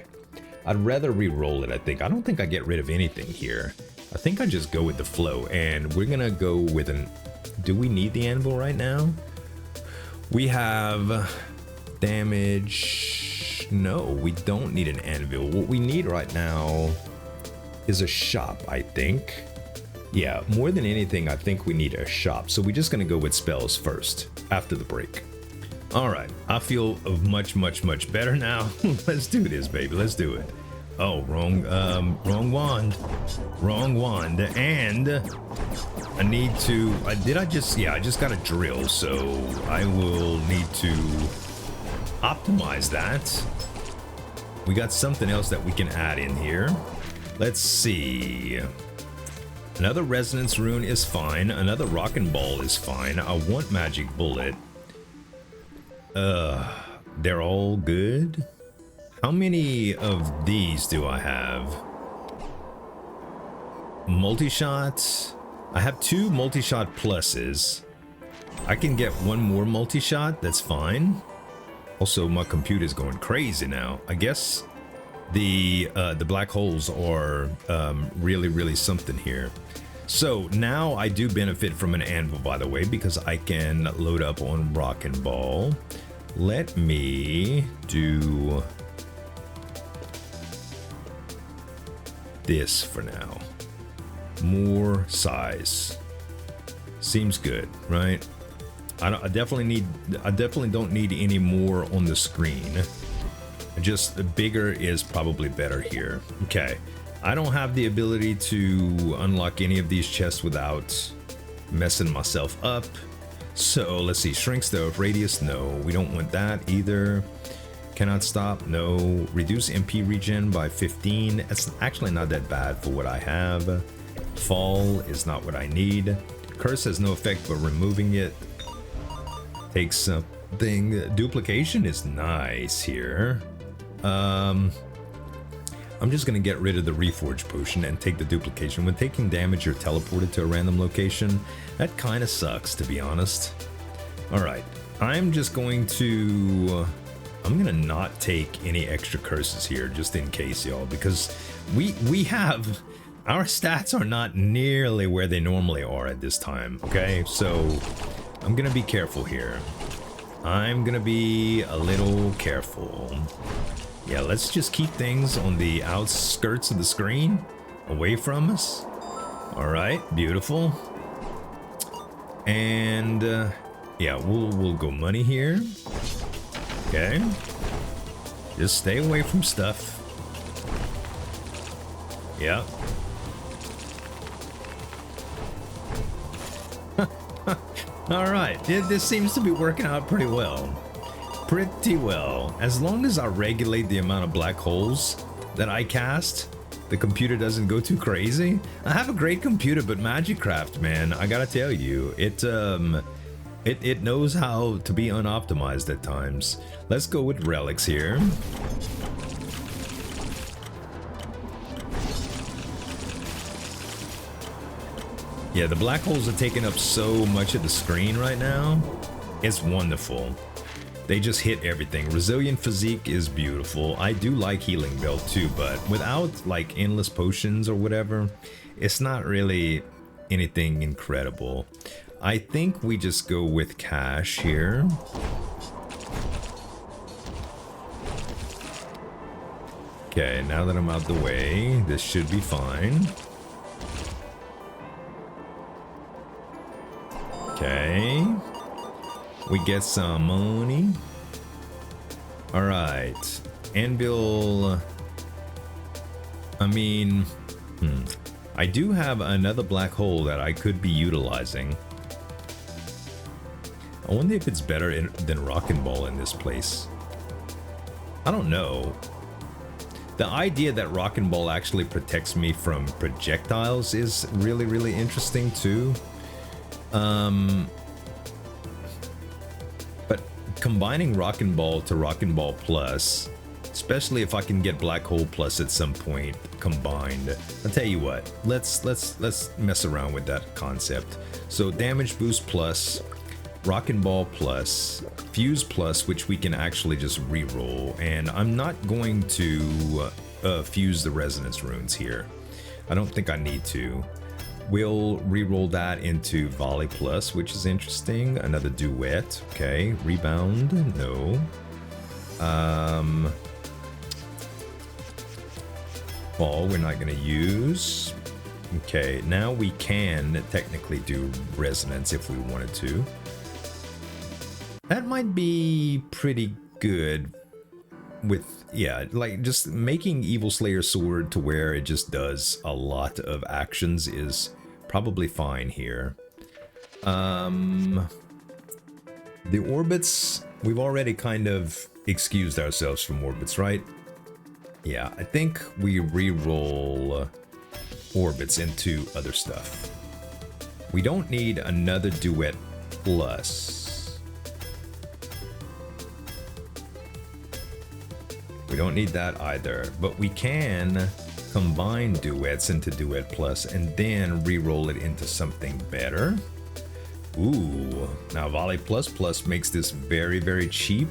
Speaker 1: I'd rather re-roll it, I think. I don't think I get rid of anything here. I think I just go with the flow, and we're gonna go with do we need the anvil right now? We have damage. No, we don't need an anvil. What we need right now is a shop, I think. Yeah, more than anything, I think we need a shop. So we're just gonna go with spells first, after the break. All right, I feel much better now. Let's do this, baby, let's do it. Oh, wrong wand. Wrong wand, and I need to, I just got a drill, so I will need to optimize that. We got something else that we can add in here. Let's see. Another resonance rune is fine. Another rockin' ball is fine. I want magic bullet. They're all good. How many of these do I have? Multi-shots. I have 2 multi-shot pluses. I can get 1 more multi-shot. That's fine. Also, my computer's going crazy now. I guess the black holes are really something here. So now I do benefit from an anvil, by the way, because I can load up on rock and ball. Let me do this for now. More size seems good, right? I definitely don't need any more on the screen. Just bigger is probably better here. Okay, I don't have the ability to unlock any of these chests without messing myself up. So let's see, shrink stove radius, no, we don't want that either. Cannot stop, no. Reduce MP regen by 15. It's actually not that bad for what I have. Fall is not what I need. Curse has no effect but removing it takes something. Duplication is nice here. I'm just gonna get rid of the reforge potion and take the duplication. When taking damage, you're teleported to a random location. That kind of sucks, to be honest. All right, I'm just going to I'm gonna not take any extra curses here just in case, y'all, because we have our stats are not nearly where they normally are at this time. Okay, so I'm gonna be careful here. I'm gonna be a little careful. Yeah, let's just keep things on the outskirts of the screen, away from us. All right, beautiful. And yeah, we'll go money here. Okay, just stay away from stuff. Yeah. All right, this seems to be working out pretty well. Pretty well. As long as I regulate the amount of black holes that I cast, the computer doesn't go too crazy. I have a great computer, but MAGICRAFT, man, I gotta tell you, it knows how to be unoptimized at times. Let's go with relics here. Yeah, the black holes are taking up so much of the screen right now. It's wonderful. They just hit everything. Resilient physique is beautiful. I do like healing belt too, but without like endless potions or whatever, it's not really anything incredible. I think we just go with cash here. Okay, now that I'm out the way, this should be fine. Okay, we get some money. All right, anvil. I mean, I do have another black hole that I could be utilizing. I wonder if it's better than Rockin' Ball in this place. I don't know. The idea that Rockin' Ball actually protects me from projectiles is really, really interesting too. But combining Rockin' Ball to Rockin' Ball Plus, especially if I can get Black Hole Plus at some point combined, I'll tell you what, let's mess around with that concept. So damage boost plus, Rockin' Ball plus, Fuse plus, which we can actually just re-roll, and I'm not going to fuse the resonance runes here. I don't think I need to. We'll re-roll that into Volley Plus, which is interesting. Another Duet. Okay. Rebound. No. Ball we're not going to use. Okay. Now we can technically do Resonance if we wanted to. That might be pretty good with, yeah, like just making Evil Slayer Sword to where it just does a lot of actions is probably fine here. The orbits, we've already kind of excused ourselves from orbits, right? Yeah, I think we re-roll orbits into other stuff. We don't need another Duet Plus. We don't need that either, but we can combine duets into Duet Plus and then re-roll it into something better. Ooh, now Volley Plus Plus makes this very, very cheap.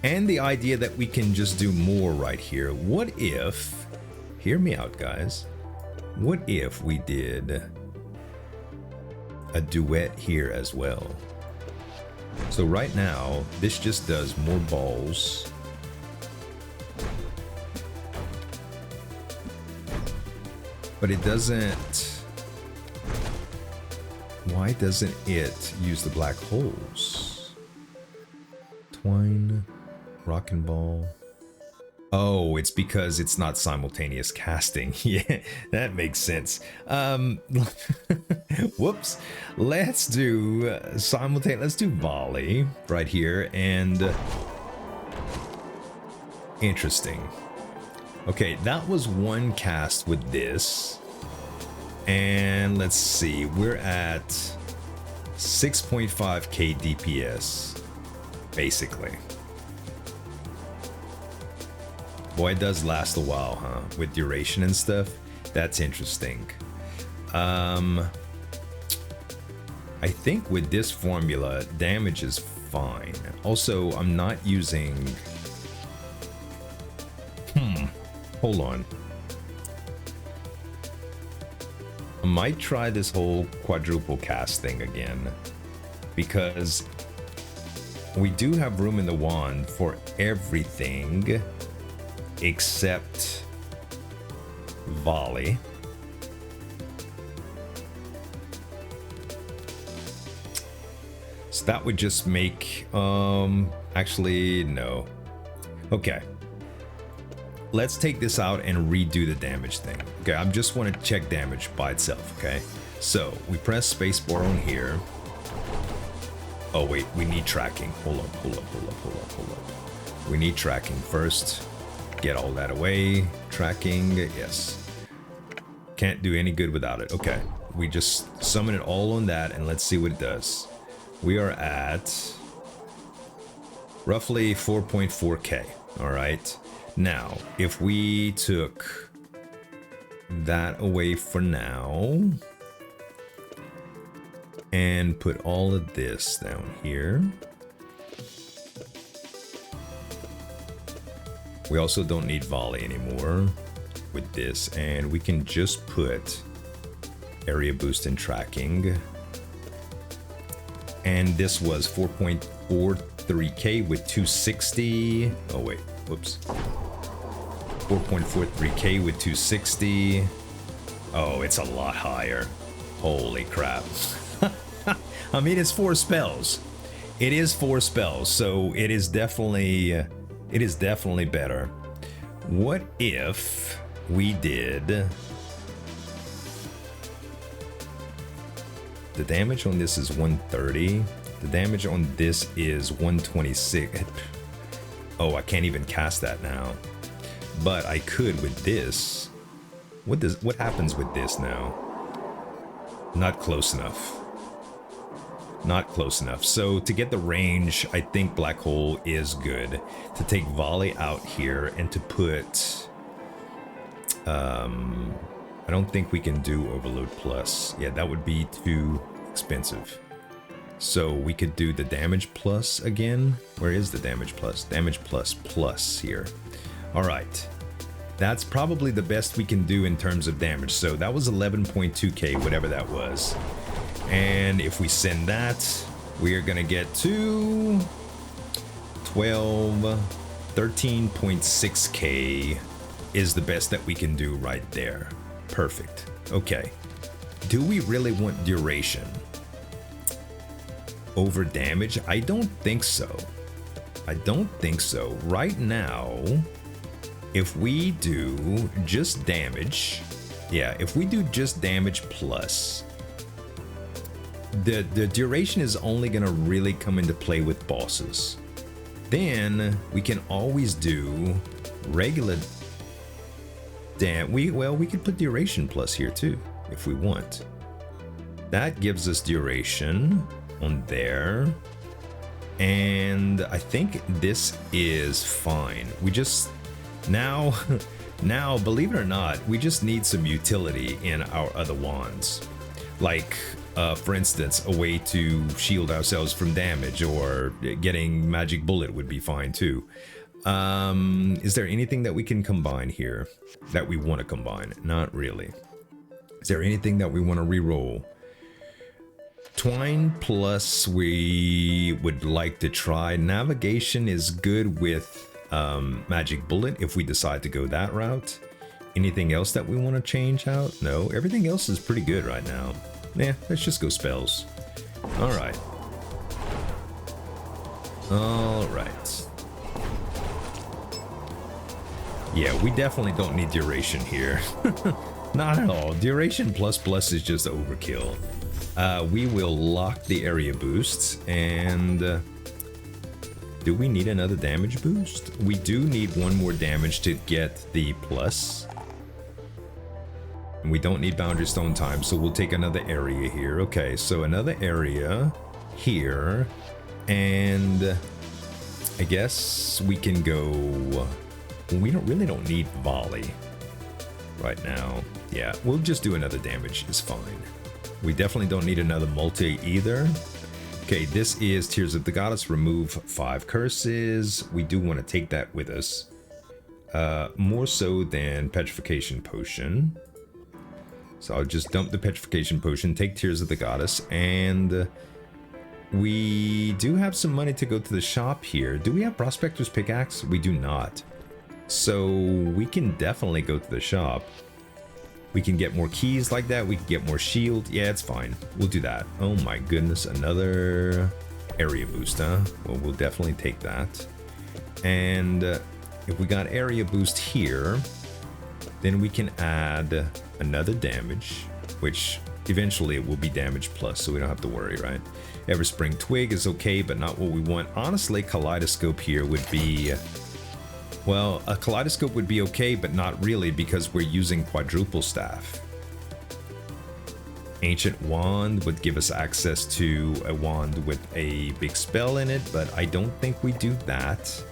Speaker 1: And the idea that we can just do more right here. What if, hear me out guys, what if we did a duet here as well? So right now, this just does more balls. But it doesn't... Why doesn't it use the black holes? Twine, Rockin' Ball. Oh, it's because it's not simultaneous casting. Yeah, that makes sense. Whoops. Let's do simultaneous. Let's do volley right here. And interesting. Okay, that was one cast with this. And let's see, we're at 6.5k DPS, basically. Boy, it does last a while, huh? With duration and stuff. That's interesting. I think with this formula, damage is fine. Also, I'm not using... Hold on. I might try this whole quadruple cast thing again, because we do have room in the wand for everything except volley. So that would just make, actually, no. Okay. Let's take this out and redo the damage thing. Okay, I just want to check damage by itself, okay? So, we press spacebar on here. Oh wait, we need tracking. Hold up. We need tracking first. Get all that away. Tracking, yes. Can't do any good without it. Okay, we just summon it all on that and let's see what it does. We are at roughly 4.4k, all right? Now, if we took that away for now and put all of this down here. We also don't need volley anymore with this, and we can just put area boost and tracking. And this was 4.43k with 260. Oh wait, whoops. 4.43k with 260. Oh, it's a lot higher. Holy crap. I mean, it's 4 spells. It is 4 spells, so it is definitely better. What if we did... The damage on this is 130. The damage on this is 126. Oh, I can't even cast that now. But I could with this. What happens with this now? Not close enough. Not close enough. So to get the range, I think Black Hole is good. To take volley out here and to put... I don't think we can do Overload Plus. Yeah, that would be too expensive. So we could do the damage plus again. Where is the damage plus? Damage plus plus here. All right. That's probably the best we can do in terms of damage. So that was 11.2k, whatever that was. And if we send that, we are going to get to 13.6k is the best that we can do right there. Perfect. Okay. Do we really want duration over damage? I don't think so. I don't think so. Right now, if we do just damage, yeah, if we do just damage plus, the duration is only gonna really come into play with bosses. Then we can always do regular we could put duration plus here too, if we want. That gives us duration on there. And I think this is fine. We just, now, believe it or not, we just need some utility in our other wands. Like, for instance, a way to shield ourselves from damage, or getting magic bullet would be fine too. Is there anything that we can combine here that we want to combine? Not really. Is there anything that we want to reroll? Twine plus we would like to try. Navigation is good with magic bullet if we decide to go that route. Anything else that we want to change out? No, everything else is pretty good right now. Yeah, let's just go spells. Alright. Alright. Yeah, we definitely don't need duration here. Not at all. Duration plus plus is just overkill. We will lock the area boosts, and do we need another damage boost? We do need one more damage to get the plus. And we don't need boundary stone time, so we'll take another area here. Okay, so another area here, and I guess we can go... We really don't need volley right now. Yeah, we'll just do another damage, is fine. We definitely don't need another multi either. Okay, this is Tears of the Goddess. Remove 5 curses. We do want to take that with us. More so than Petrification Potion. So I'll just dump the Petrification Potion, take Tears of the Goddess, and we do have some money to go to the shop here. Do we have Prospector's Pickaxe? We do not. So we can definitely go to the shop. We can get more keys like that. We can get more shield. Yeah, it's fine. We'll do that. Oh my goodness, another area boost, huh? Well, we'll definitely take that. And if we got area boost here, then we can add another damage, which eventually it will be damage plus, so we don't have to worry, right? Everspring Twig is okay, but not what we want. Honestly, Kaleidoscope here would be... Well, a Kaleidoscope would be okay, but not really, because we're using Quadruple Staff. Ancient Wand would give us access to a wand with a big spell in it, but I don't think we do that.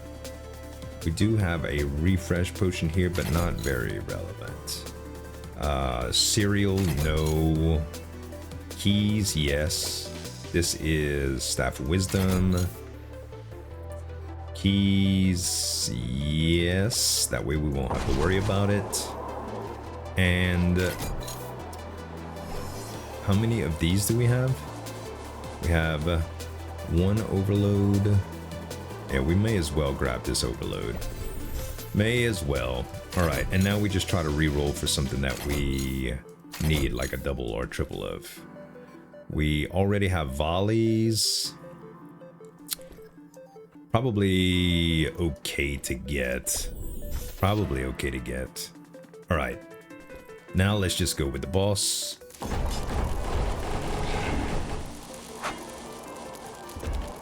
Speaker 1: We do have a Refresh Potion here, but not very relevant. Cereal, no. Keys, yes. This is Staff of Wisdom. Keys, yes. That way we won't have to worry about it. And how many of these do we have? We have 1 overload. Yeah, we may as well grab this overload. May as well. All right, and now we just try to re-roll for something that we need, like a double or triple of. We already have volleys. Probably okay to get. Probably okay to get. All right. Now let's just go with the boss.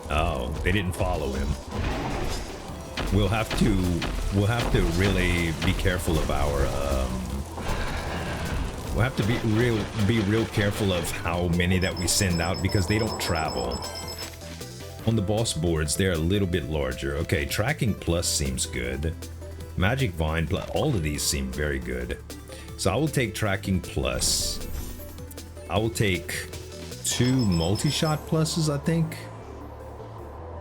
Speaker 1: Oh, they didn't follow him. We'll have to really be careful of our we'll have to be real careful of how many that we send out, because they don't travel. On the boss boards, they're a little bit larger. Okay, Tracking Plus seems good. Magic Vine Plus, all of these seem very good. So I will take Tracking Plus. I will take 2 multi-shot pluses, I think.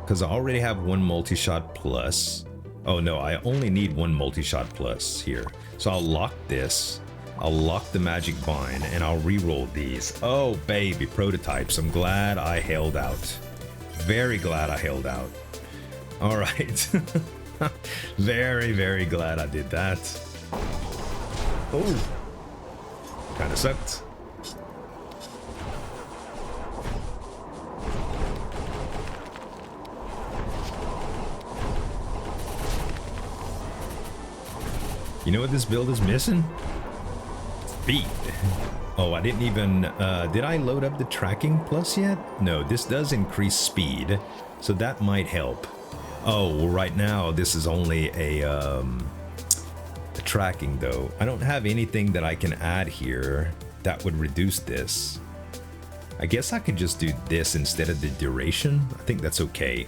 Speaker 1: Because I already have 1 multi-shot plus. Oh no, I only need 1 multi-shot plus here. So I'll lock this. I'll lock the Magic Vine, and I'll re-roll these. Oh baby, prototypes. I'm glad I held out. Very glad I held out. All right. Very, very glad I did that. Oh, kind of sucked. You know what this build is missing? Speed. Oh, I didn't even, did I load up the Tracking Plus yet? No, this does increase speed, so that might help. Oh, well, right now this is only a tracking though. I don't have anything that I can add here that would reduce this. I guess I could just do this instead of the duration. I think that's okay.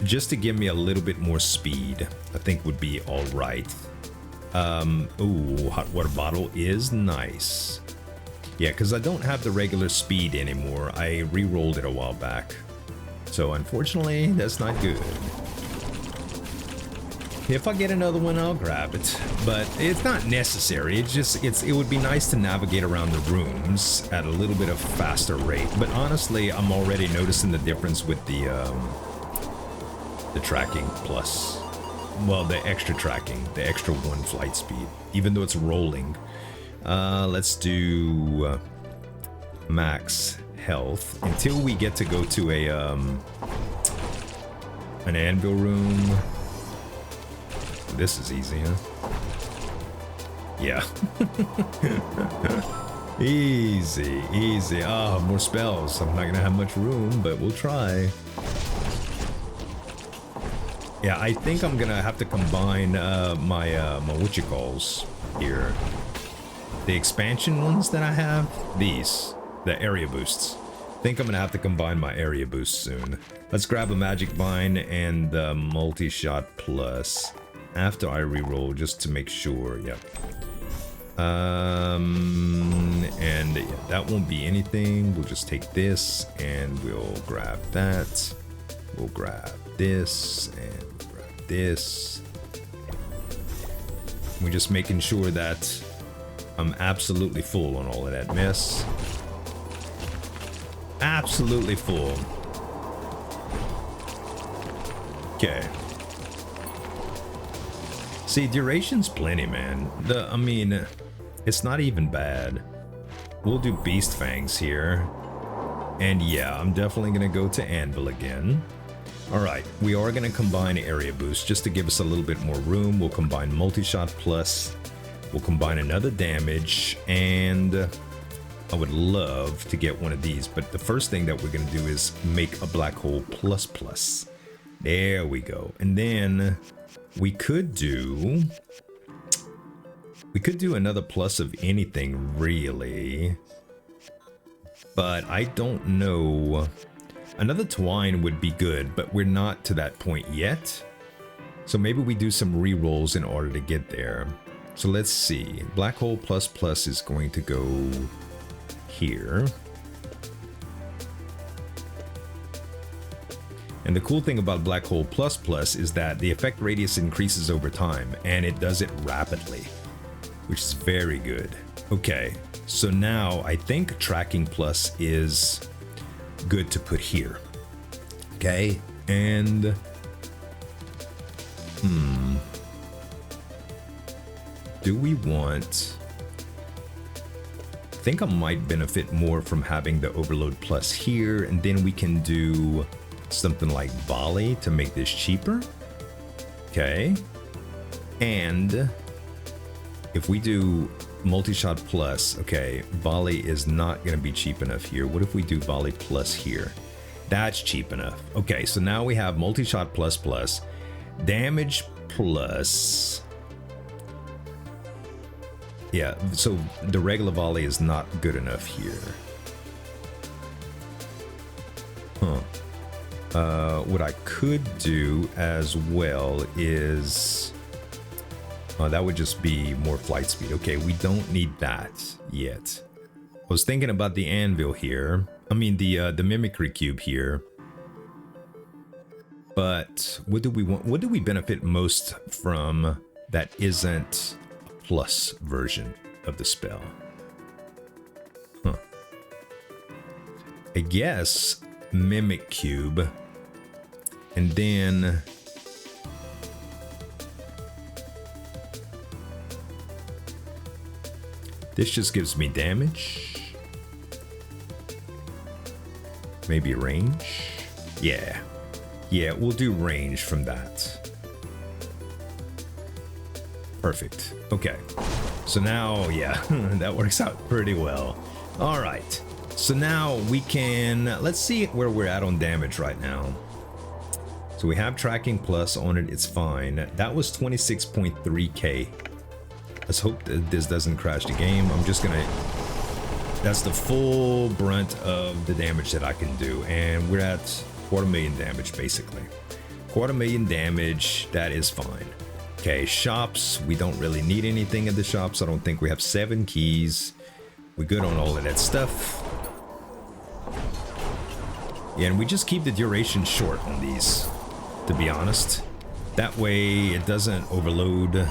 Speaker 1: Just to give me a little bit more speed, I think would be all right. Ooh, hot water bottle is nice. Yeah, because I don't have the regular speed anymore. I re-rolled it a while back. So unfortunately, that's not good. If I get another one, I'll grab it. But it's not necessary. It would be nice to navigate around the rooms at a little bit of faster rate. But honestly, I'm already noticing the difference with the Tracking Plus. Well, the extra tracking, the extra 1 flight speed, even though it's rolling. Let's do max health until we get to go to a an anvil room. This is easy, huh? Yeah. Easy, easy. Ah, more spells. I'm not gonna have much room, but we'll try. Yeah, I think I'm gonna have to combine my whatchamacalls here. The expansion ones that I have, these, the area boosts. I think I'm gonna have to combine my area boosts soon. Let's grab a Magic Vine and the multi-shot plus after I reroll, just to make sure. Yep. And yeah, that won't be anything. We'll just take this and we'll grab that. We'll grab this and we'll grab this. We're just making sure that I'm absolutely full on all of that mess. Absolutely full. Okay. See, duration's plenty, man. I mean, it's not even bad. We'll do Beast Fangs here. And yeah, I'm definitely gonna go to Anvil again. Alright, we are gonna combine Area Boost just to give us a little bit more room. We'll combine Multi-Shot Plus. We'll combine another damage, and I would love to get one of these, but the first thing that we're gonna do is make a Black Hole Plus Plus. There we go. And then we could do another plus of anything, really. But I don't know. Another Twine would be good, but we're not to that point yet. So maybe we do some rerolls in order to get there. So let's see. Black Hole Plus Plus is going to go here. And the cool thing about Black Hole Plus Plus is that the effect radius increases over time, and it does it rapidly, which is very good. Okay, so now I think Tracking Plus is good to put here. Okay, and do we want... I think I might benefit more from having the Overload Plus here, and then we can do something like Volley to make this cheaper. Okay. And if we do Multi-Shot Plus, okay, Volley is not going to be cheap enough here. What if we do Volley Plus here? That's cheap enough. Okay, so now we have Multi-Shot Plus Plus, Damage Plus. Yeah, so the regular Volley is not good enough here. Huh. What I could do as well is... that would just be more flight speed. Okay, we don't need that yet. I was thinking about the anvil here. I mean, the mimicry cube here. But what do we want? What do we benefit most from that isn't a plus version of the spell? Huh. I guess Mimic Cube. And then... this just gives me damage. Maybe range? Yeah. Yeah, we'll do range from that. Perfect. Okay. So now, yeah, that works out pretty well. All right. So now we can... let's see where we're at on damage right now. So we have Tracking Plus on it. It's fine. That was 26.3k. Let's hope that this doesn't crash the game. I'm just gonna... that's the full brunt of the damage that I can do. And we're at 250,000 damage, basically. 250,000 damage, that is fine. Okay, shops. We don't really need anything at the shops. I don't think we have 7 keys. We're good on all of that stuff. Yeah, and we just keep the duration short on these, to be honest. That way it doesn't overload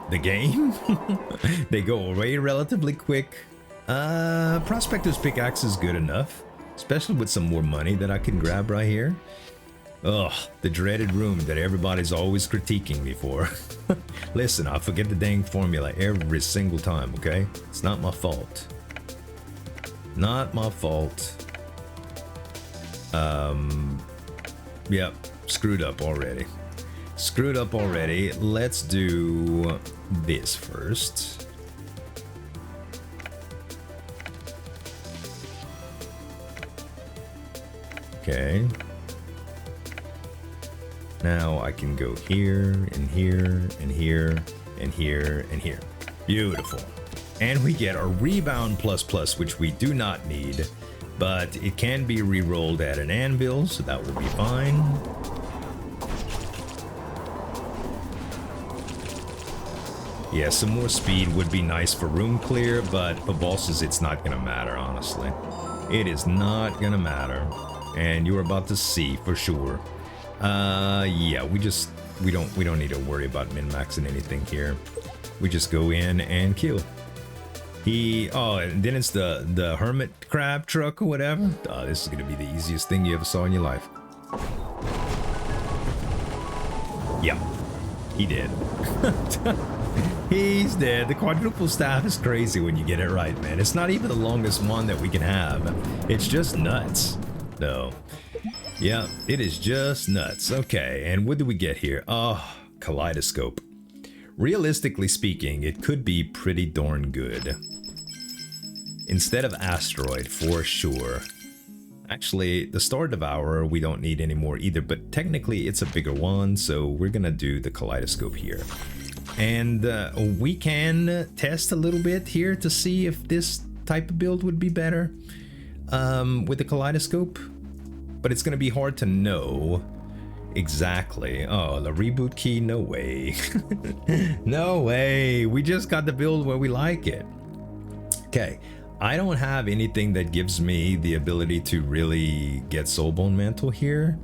Speaker 1: the game. They go away relatively quick. Prospector's Pickaxe is good enough, especially with some more money that I can grab right here. Ugh, the dreaded room that everybody's always critiquing me for. Listen, I forget the dang formula every single time, okay? It's not my fault. Not my fault. Yep, screwed up already. Screwed up already. Let's do this first. Okay. Now I can go here and here and here and here and here. Beautiful. And we get our Rebound Plus Plus, which we do not need, but it can be re-rolled at an anvil, so that will be fine. Yeah, some more speed would be nice for room clear, but for bosses, it's not gonna matter, honestly. It is not gonna matter. And you're about to see for sure. Yeah, we don't need to worry about min-maxing anything here. We just go in and kill. And then it's the hermit crab truck or whatever. Oh, this is gonna be the easiest thing you ever saw in your life. Yeah, he did. He's dead. The quadruple staff is crazy when you get it right, man. It's not even the longest one that we can have. It's just nuts. No. Yeah, it is just nuts. Okay, and what do we get here? Oh, kaleidoscope. Realistically speaking, it could be pretty darn good. Instead of Asteroid, for sure. Actually, the Star Devourer we don't need anymore either, but technically it's a bigger one, so we're gonna do the kaleidoscope here. And we can test a little bit here to see if this type of build would be better with the kaleidoscope, but it's gonna be hard to know exactly. Oh, the reboot key, no way. No way, we just got the build where we like it. Okay, I don't have anything that gives me the ability to really get Soulbone Mantle here.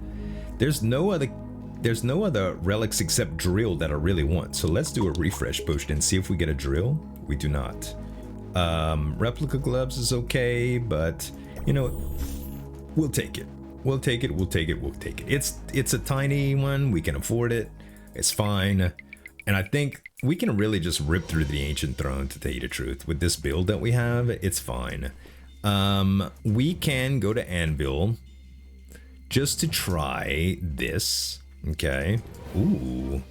Speaker 1: There's no other relics except drill that I really want. So let's do a refresh potion and see if we get a drill. We do not. Replica gloves is okay, but you know, we'll take it. We'll take it. We'll take it. We'll take it. It's a tiny one. We can afford it. It's fine. And I think we can really just rip through the Ancient Throne, to tell you the truth. With this build that we have, it's fine. We can go to Anvil just to try this. Okay. Ooh.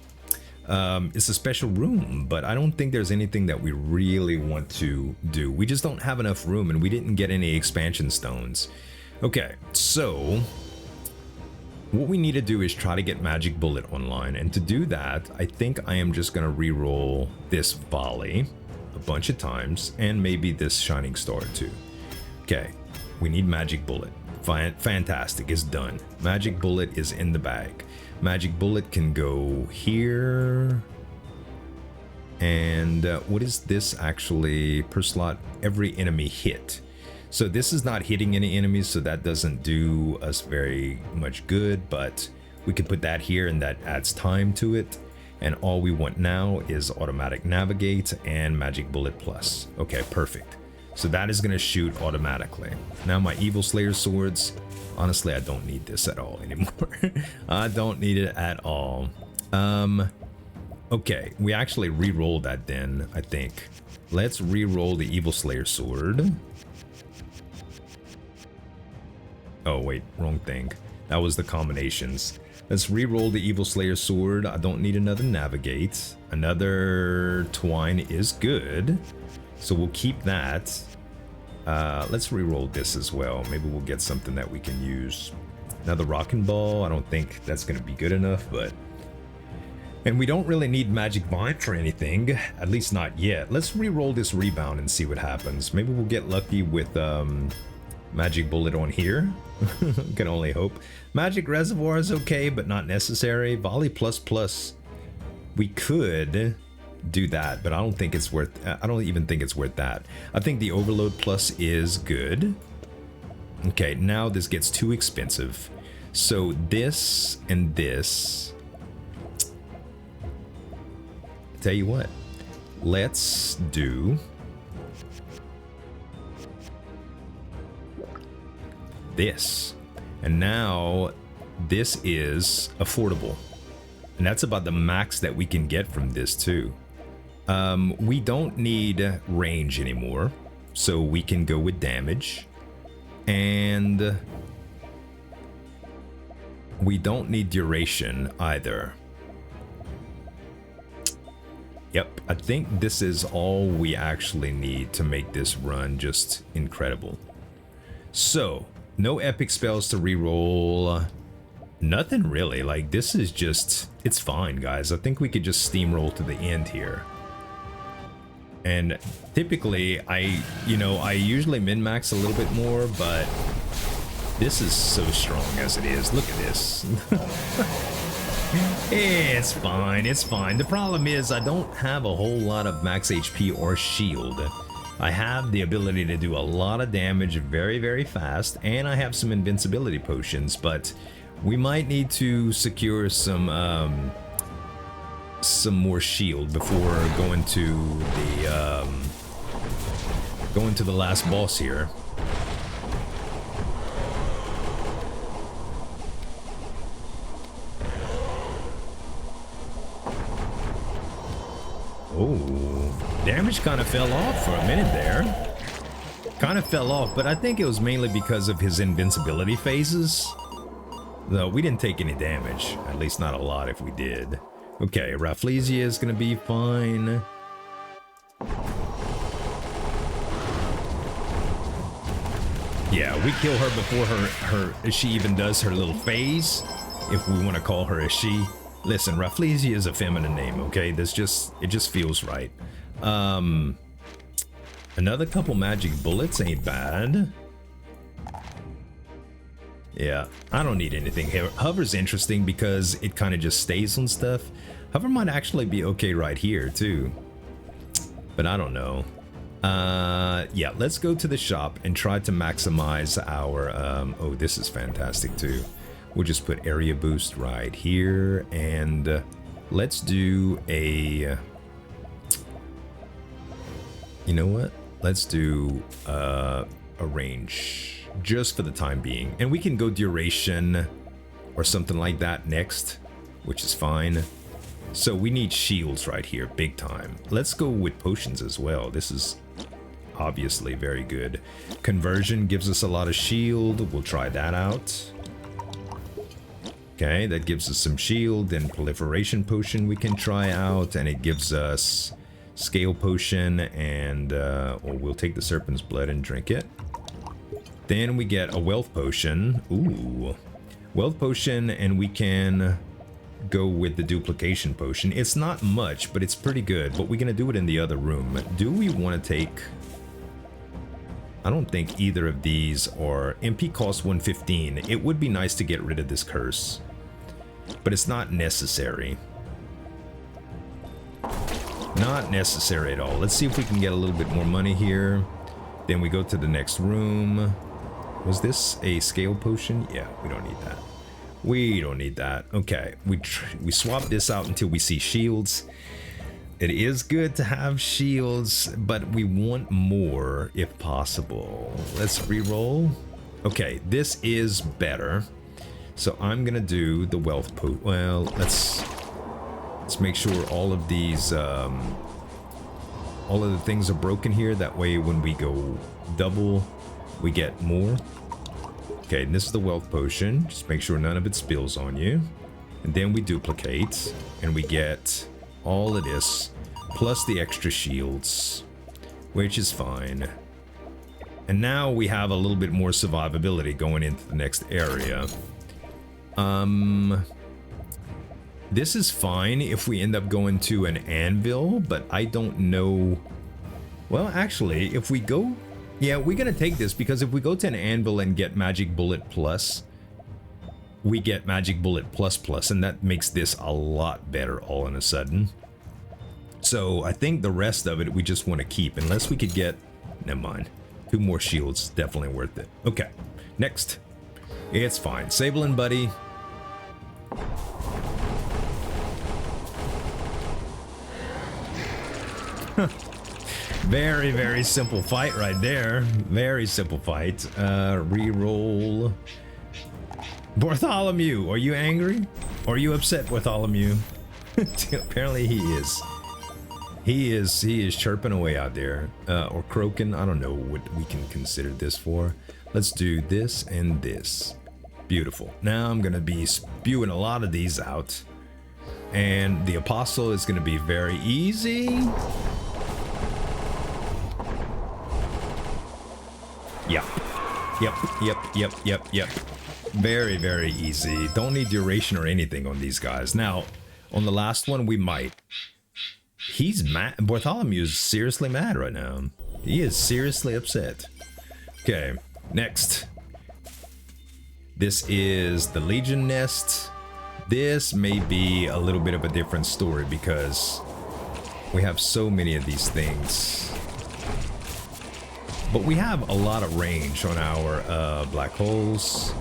Speaker 1: It's a special room, but I don't think there's anything that we really want to do. We just don't have enough room, and we didn't get any expansion stones. Okay, so what we need to do is try to get Magic Bullet online, and to do that, I think I am just gonna re-roll this volley a bunch of times, and maybe this Shining Star too. Okay, we need Magic Bullet. Fantastic, it's done. Magic Bullet is in the bag. Magic Bullet can go here. And what is this actually? Per slot, every enemy hit. So this is not hitting any enemies, so that doesn't do us very much good, but we can put that here and that adds time to it. And all we want now is automatic navigate and Magic Bullet plus. Okay, perfect. So that is gonna shoot automatically. Now my Evil Slayer swords, honestly, I don't need this at all anymore. I don't need it at all. Okay, we actually re-roll that then, I think. Let's re-roll the Evil Slayer sword. Oh wait, wrong thing. That was the combinations. Let's re-roll the Evil Slayer sword. I don't need another navigate. Another twine is good, so we'll keep that. Let's re-roll this as well. Maybe we'll get something that we can use. Another Rockin' Ball. I don't think that's gonna be good enough, but... And we don't really need Magic Vine for anything, at least not yet. Let's re-roll this Rebound and see what happens. Maybe we'll get lucky with Magic Bullet on here. Can only hope. Magic Reservoir is okay, but not necessary. Volley plus plus, we could do that, but I don't think it's worth. I don't even think it's worth that. I think the Overload plus is good. Okay, now this gets too expensive. So this and this. Tell you what, let's do this. And now this is affordable, and that's about the max that we can get from this too. We don't need range anymore, so we can go with damage, and we don't need duration either. Yep, I think this is all we actually need to make this run just incredible. So no epic spells to reroll, nothing really. Like, this is just, it's fine, guys. I think we could just steamroll to the end here. And typically I usually min-max a little bit more, but this is so strong as it is. Look at this. It's fine, it's fine. The problem is I don't have a whole lot of max HP or shield. I have the ability to do a lot of damage very, very fast, and I have some invincibility potions, but we might need to secure some more shield before going to the last boss here. Oh, damage kind of fell off for a minute there. Kind of fell off, but I think it was mainly because of his invincibility phases. Though we didn't take any damage, at least not a lot if we did. Okay, Rafflesia is gonna be fine. Yeah, we kill her before she even does her little phase, if we want to call her a she. Listen, Rafflesia is a feminine name, okay? It just feels right. Another couple magic bullets ain't bad. Yeah, I don't need anything here. Hover's interesting because it kind of just stays on stuff. Hover might actually be okay right here too, but I don't know. Yeah, let's go to the shop and try to maximize our oh, this is fantastic too. We'll just put area boost right here, and let's do a, you know what? Let's do a range just for the time being, and we can go duration or something like that next, which is fine. So we need shields right here, big time. Let's go with potions as well. This is obviously very good. Conversion gives us a lot of shield. We'll try that out. Okay, that gives us some shield. Then proliferation potion we can try out, and it gives us scale potion, and well, we'll take the serpent's blood and drink it. Then we get a wealth potion. Ooh, wealth potion, and we can go with the duplication potion. It's not much, but it's pretty good. But we're gonna do it in the other room. Do we want to take? I don't think either of these are. MP costs 115. It would be nice to get rid of this curse, but it's not necessary. Not necessary at all. Let's see if we can get a little bit more money here. Then we go to the next room. Was this a scale potion? Yeah, we don't need that. We don't need that. Okay, we swap this out until we see shields. It is good to have shields, but we want more if possible. Let's re-roll. Okay, this is better. So I'm gonna do the wealth potion. Well, let's make sure all of these, all of the things are broken here. That way, when we go double, we get more. Okay, and this is the wealth potion. Just make sure none of it spills on you. And then we duplicate, and we get all of this, plus the extra shields, which is fine. And now we have a little bit more survivability going into the next area. This is fine if we end up going to an anvil, but I don't know. Well, actually, if we go, yeah, we're gonna take this, because if we go to an anvil and get magic bullet plus, we get magic bullet plus plus, and that makes this a lot better all of a sudden. So I think the rest of it we just want to keep, unless we could get, never mind, 2 more shields, definitely worth it. Okay, next. It's fine. Sablin, buddy. Very, very simple fight right there. Very simple fight. Reroll. Bartholomew, are you angry? Or are you upset, Bartholomew? Apparently he is. He is chirping away out there. Or croaking. I don't know what we can consider this for. Let's do this and this. Beautiful. Now I'm gonna be spewing a lot of these out. And the apostle is gonna be very easy. Yep. Very, very easy. Don't need duration or anything on these guys. Now, on the last one, we might. He's mad. Bartholomew is seriously mad right now. He is seriously upset. Okay, next. This is the Legion Nest. This may be a little bit of a different story because we have so many of these things. But we have a lot of range on our black holes.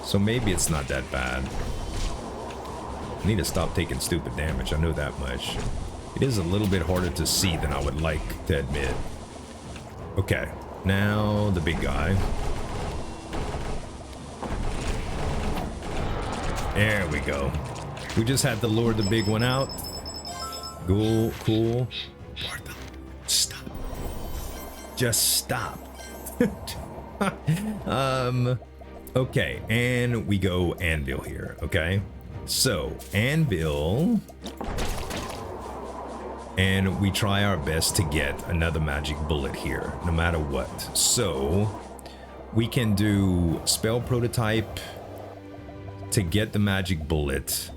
Speaker 1: So maybe it's not that bad. I need to stop taking stupid damage, I know that much. It is a little bit harder to see than I would like to admit. Okay, now the big guy. There we go. We just had to lure the big one out. Cool, cool. Stop. Just stop. Okay, and we go anvil here, okay? So, anvil. And we try our best to get another magic bullet here, no matter what. So, we can do spell prototype to get the magic bullet.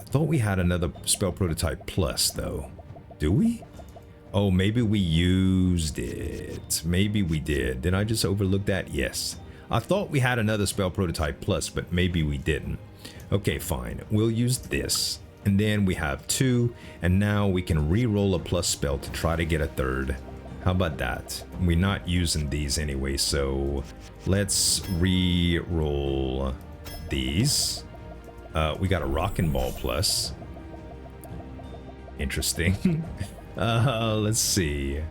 Speaker 1: I thought we had another spell prototype plus, though. Do we? Oh, maybe we used it. Maybe we did. Did I just overlook that? Yes. I thought we had another spell prototype plus, but maybe we didn't. Okay, fine. We'll use this. And then we have 2, and now we can re-roll a plus spell to try to get a third. How about that? We're not using these anyway, so let's re-roll these. We got a rockin' ball plus. Interesting. Let's see.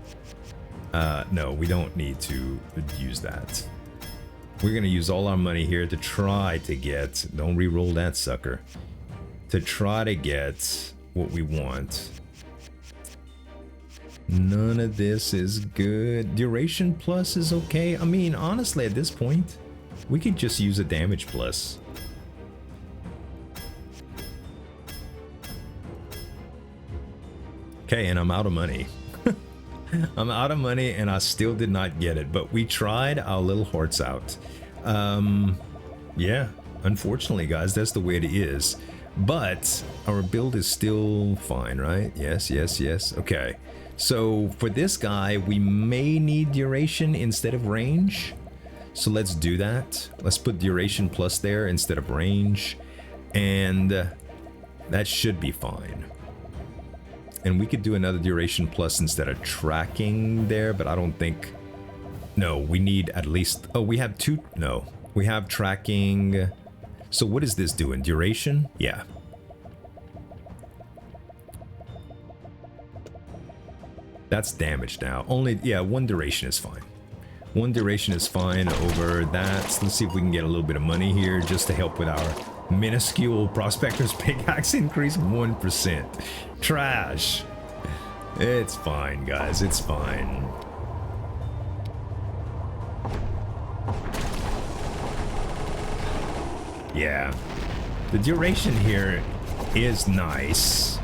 Speaker 1: No, we don't need to use that. We're gonna use all our money here to try to get, don't re-roll that sucker, to try to get what we want. None of this is good. Duration plus is okay. I mean, honestly, at this point, we could just use a damage plus. Okay, and I'm out of money. I'm out of money and I still did not get it, but we tried our little hearts out. Yeah, unfortunately, guys, that's the way it is. But our build is still fine, right? Yes, yes, yes. Okay. So for this guy, we may need duration instead of range. So let's do that. Let's put duration plus there instead of range. And that should be fine. And we could do another duration plus instead of tracking there, but I don't think... No, we need at least... Oh, we have 2... No, we have tracking... So what is this doing? Duration? Yeah. That's damage now. Only, yeah, 1 duration is fine. 1 duration is fine over that. So let's see if we can get a little bit of money here just to help with our minuscule Prospector's Pickaxe increase 1%. Trash. It's fine, guys. It's fine. Yeah. The duration here is nice.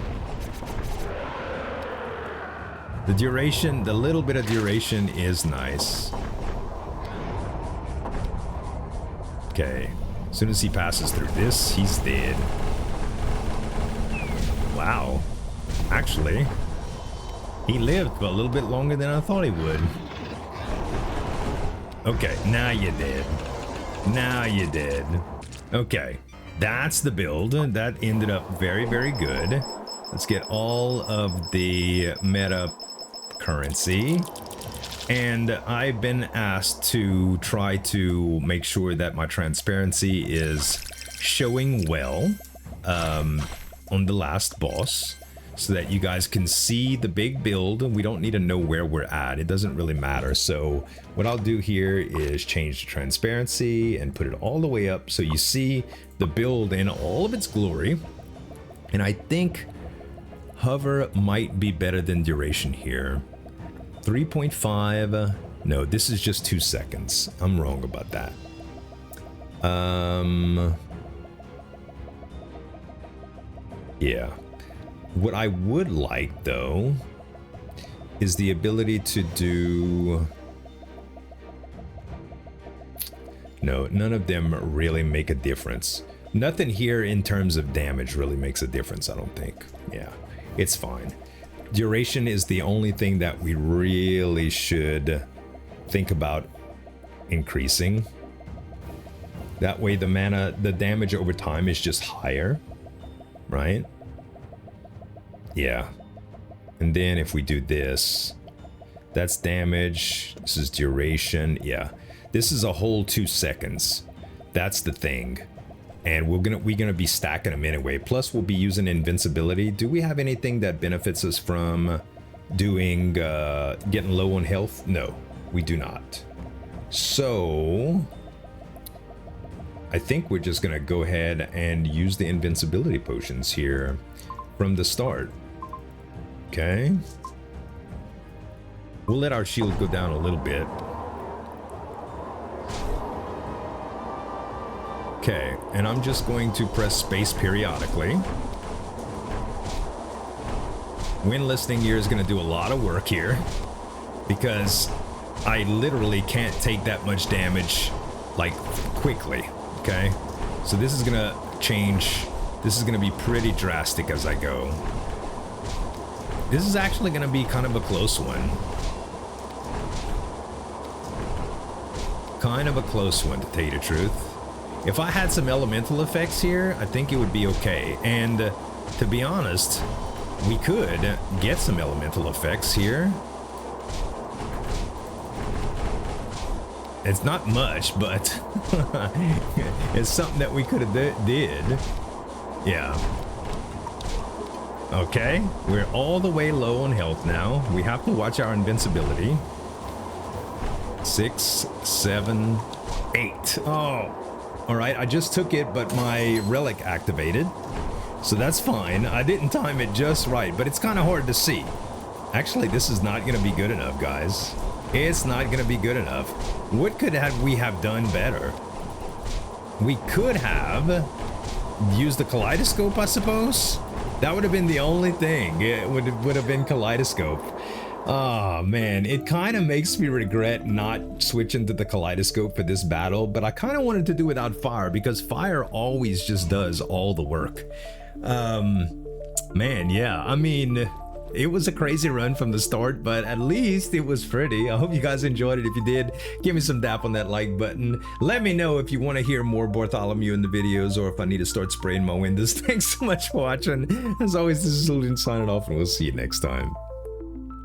Speaker 1: The duration, the little bit of duration is nice. Okay. As soon as he passes through this, he's dead. Wow. Actually, he lived a little bit longer than I thought he would. Okay, now you're dead. Now you're dead. Okay, that's the build. That ended up very, very good. Let's get all of the meta currency. And I've been asked to try to make sure that my transparency is showing well on the last boss, so that you guys can see the big build. We don't need to know where we're at. It doesn't really matter. So what I'll do here is change the transparency and put it all the way up so you see the build in all of its glory. And I think hover might be better than duration here. 3.5. No, this is just 2 seconds. I'm wrong about that. Yeah. What I would like, though, is the ability to do... No, none of them really make a difference. Nothing here in terms of damage really makes a difference, I don't think. Yeah, it's fine. Duration is the only thing that we really should think about increasing. That way the damage over time is just higher, right? Yeah. And then if we do this, that's damage. This is duration. Yeah. This is a whole 2 seconds. That's the thing. And we're gonna be stacking them anyway. Plus we'll be using invincibility. Do we have anything that benefits us from doing getting low on health? No, we do not. So I think we're just gonna go ahead and use the invincibility potions here from the start. Okay. We'll let our shield go down a little bit. Okay, and I'm just going to press space periodically. Wind listening gear is going to do a lot of work here because I literally can't take that much damage like quickly. Okay, so this is going to change. This is going to be pretty drastic as I go. This is actually going to be kind of a close one. Kind of a close one, to tell you the truth. If I had some elemental effects here, I think it would be okay. And to be honest, we could get some elemental effects here. It's not much, but it's something that we could have did. Yeah. Okay, we're all the way low on health now. We have to watch our invincibility. 6, 7, 8. Oh. All right, I just took it, but my relic activated. So that's fine. I didn't time it just right, but it's kind of hard to see. Actually, this is not going to be good enough, guys. It's not going to be good enough. What could we have done better? We could have used the kaleidoscope, I suppose. That would have been the only thing. It would have been kaleidoscope. Oh man, it kind of makes me regret not switching to the kaleidoscope for this battle, but I kind of wanted to do without fire because fire always just does all the work. Man, yeah, I mean, it was a crazy run from the start, but at least it was pretty. I hope you guys enjoyed it. If you did, give me some dap on that like button. Let me know if you want to hear more Bartholomew in the videos or if I need to start spraying my windows. Thanks so much for watching. As always, this is Zueljin signing off, and we'll see you next time.